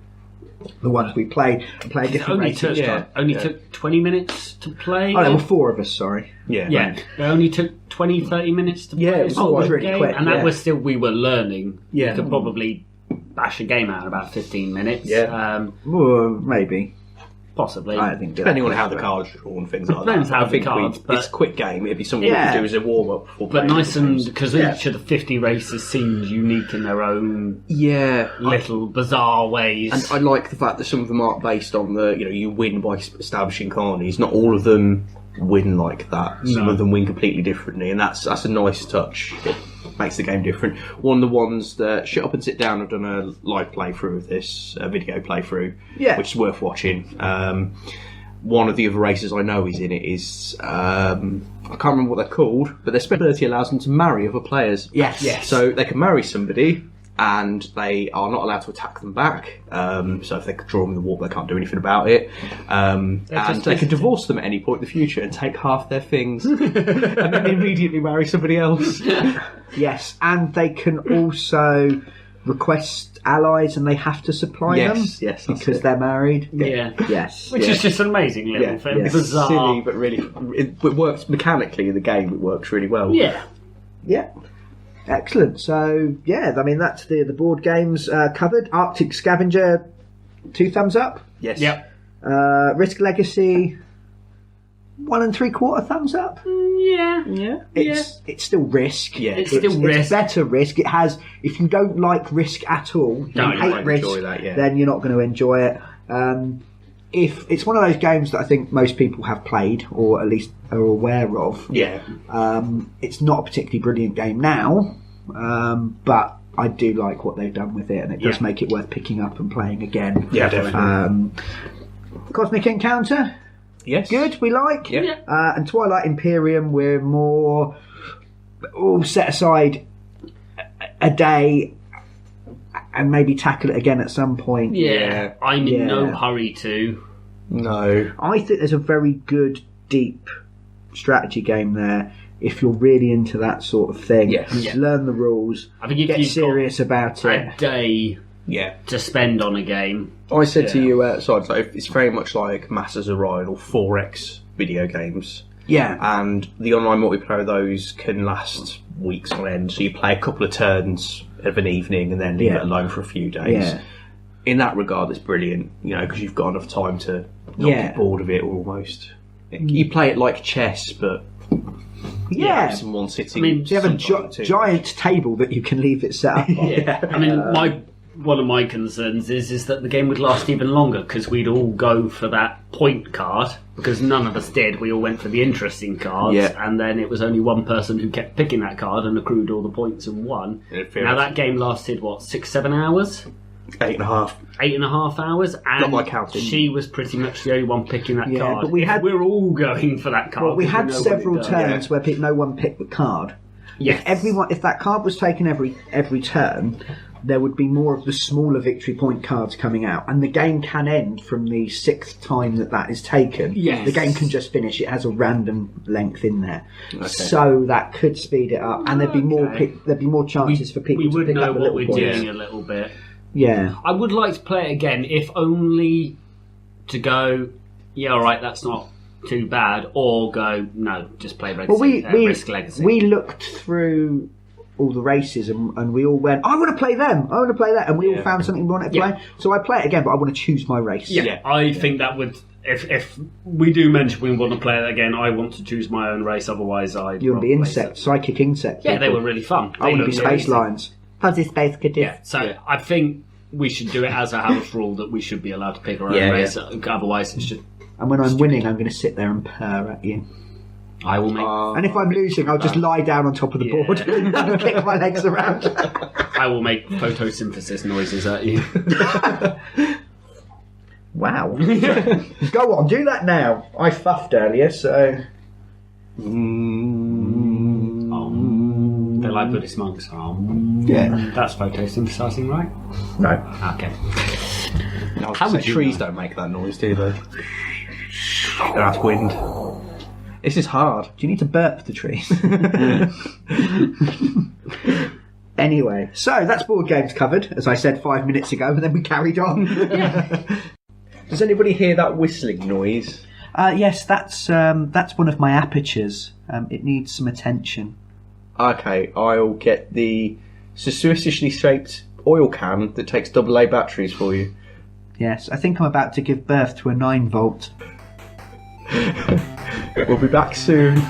the ones we played and play a different race each time. Only took 20 minutes to play. Oh, there were 4 of us, sorry. Yeah. It only took 20-30 minutes to play. Yeah, it was really quick. And that was still, we were learning. Yeah. You could probably bash a game out in about 15 minutes. Yeah. Well, maybe. Possibly. I think depending on how the cards are drawn and things like that. Depends how the cards. It's a quick game. It'd be something we could do as a warm up before. But nice and because each of the 50 races seems unique in their own little bizarre ways. And I like the fact that some of them aren't based on you win by establishing colonies. Not all of them win like that. Some of them win completely differently, and that's a nice touch. It makes the game different. One of the ones that Shut Up and Sit Down have done a live playthrough of this, a video playthrough, which is worth watching. one of the other races I know is in it is I can't remember what they're called, but their speciality allows them to marry other players. Yes. So they can marry somebody, and they are not allowed to attack them back. So if they draw them in the water, they can't do anything about it. And they can divorce them at any point in the future and take half their things, and then immediately marry somebody else. Yes, and they can also request allies, and they have to supply them. Yes, because they're married. Yeah. Yes. Which is just an amazing little thing. It's Bizarre. silly, but really, it works mechanically in the game. It works really well. Yeah. Yeah. Excellent. So, yeah, I mean, that's the board games covered. Arctic Scavenger, 2 thumbs up. Yes. Yep. Risk Legacy, 1 3/4 thumbs up. Yeah. It's still Risk. Yeah, It's still Risk. It's better Risk. It has. If you don't like Risk at all, you No, you hate won't Risk, enjoy that, yeah. then you're not going to enjoy it. If it's one of those games that I think most people have played or at least are aware of, Yeah. it's not a particularly brilliant game now, but I do like what they've done with it, and it does Yeah. make it worth picking up and playing again. Yeah, definitely. Cosmic Encounter, Yes. good, we like. Yeah. And Twilight Imperium, we're more all set aside a day and maybe tackle it again at some point. Yeah. I'm in Yeah. no hurry to. No. I think there's a very good, deep strategy game there. If you're really into that sort of thing, Yes. Just Yeah. learn the rules, I think if get you've serious about got it. a day Yeah. to spend on a game, I said to you outside, like, it's very much like Masters of Orion or 4X video games. Yeah, And the online multiplayer of those can last weeks on end. So you play a couple of turns of an evening and then leave Yeah. it alone for a few days. Yeah. In that regard, it's brilliant, because you've got enough time to not Yeah. get bored of it almost. You play it like chess, but yeah. in one sitting. I mean, So you have a sometimes too. giant table that you can leave it set up on. I mean, one of my concerns is that the game would last even longer because we'd all go for that point card because none of us did. We all went for the interesting cards, Yeah. and then it was only one person who kept picking that card and accrued all the points and won. Now that game lasted 6-7 hours, 8.5. 8.5 hours, and Not my counting. she was pretty much the only one picking that Yeah, card. but we're all going for that card. Well, we 'cause had know what several it does. turns where no one picked the card. Yes. If that card was taken every turn, there would be more of the smaller victory point cards coming out, and the game can end from the 6th time that is taken. Yes. The game can just finish. It has a random length in there, so that could speed it up, and there'd be more chances for people we to would pick know up the what little we're points. doing a little bit. Yeah, I would like to play it again, if only to go, yeah, all right, that's not too bad, or go, no, just play well, Risk Legacy. we looked through all the races and we all went, I want to play them, I want to play that, and we all found something we wanted to Yeah. play. So I play it again, but I want to choose my race. Yeah, I think that would, if we do mention we want to play it again, I want to choose my own race, otherwise I'd You want to be rather play insect, psychic insect. Yeah, they people. were really fun. I want to be They space looked lions. Fuzzy space cadet. Yeah, so I think we should do it as a house rule that we should be allowed to pick our own Yeah, race. Otherwise, it's just And when I'm winning, I'm going to sit there and purr at you. I will make. And if I'm losing, I'll just lie down on top of the board and kick my legs around. I will make photosynthesis noises at you. Wow. Go on, do that now. I fuffed earlier, so... They're like Buddhist monks. Yeah. That's photosynthesizing, right? No. Okay. How would you trees know? don't make that noise, do they? That's wind. This is hard. Do you need to burp the trees? Anyway, so that's board games covered, as I said 5 minutes ago, and then we carried on. Does anybody hear that whistling noise? Yes, that's one of my apertures. It needs some attention. Okay, I'll get the suspiciously shaped oil can that takes AA batteries for you. Yes, I think I'm about to give birth to a 9-volt. We'll be back soon.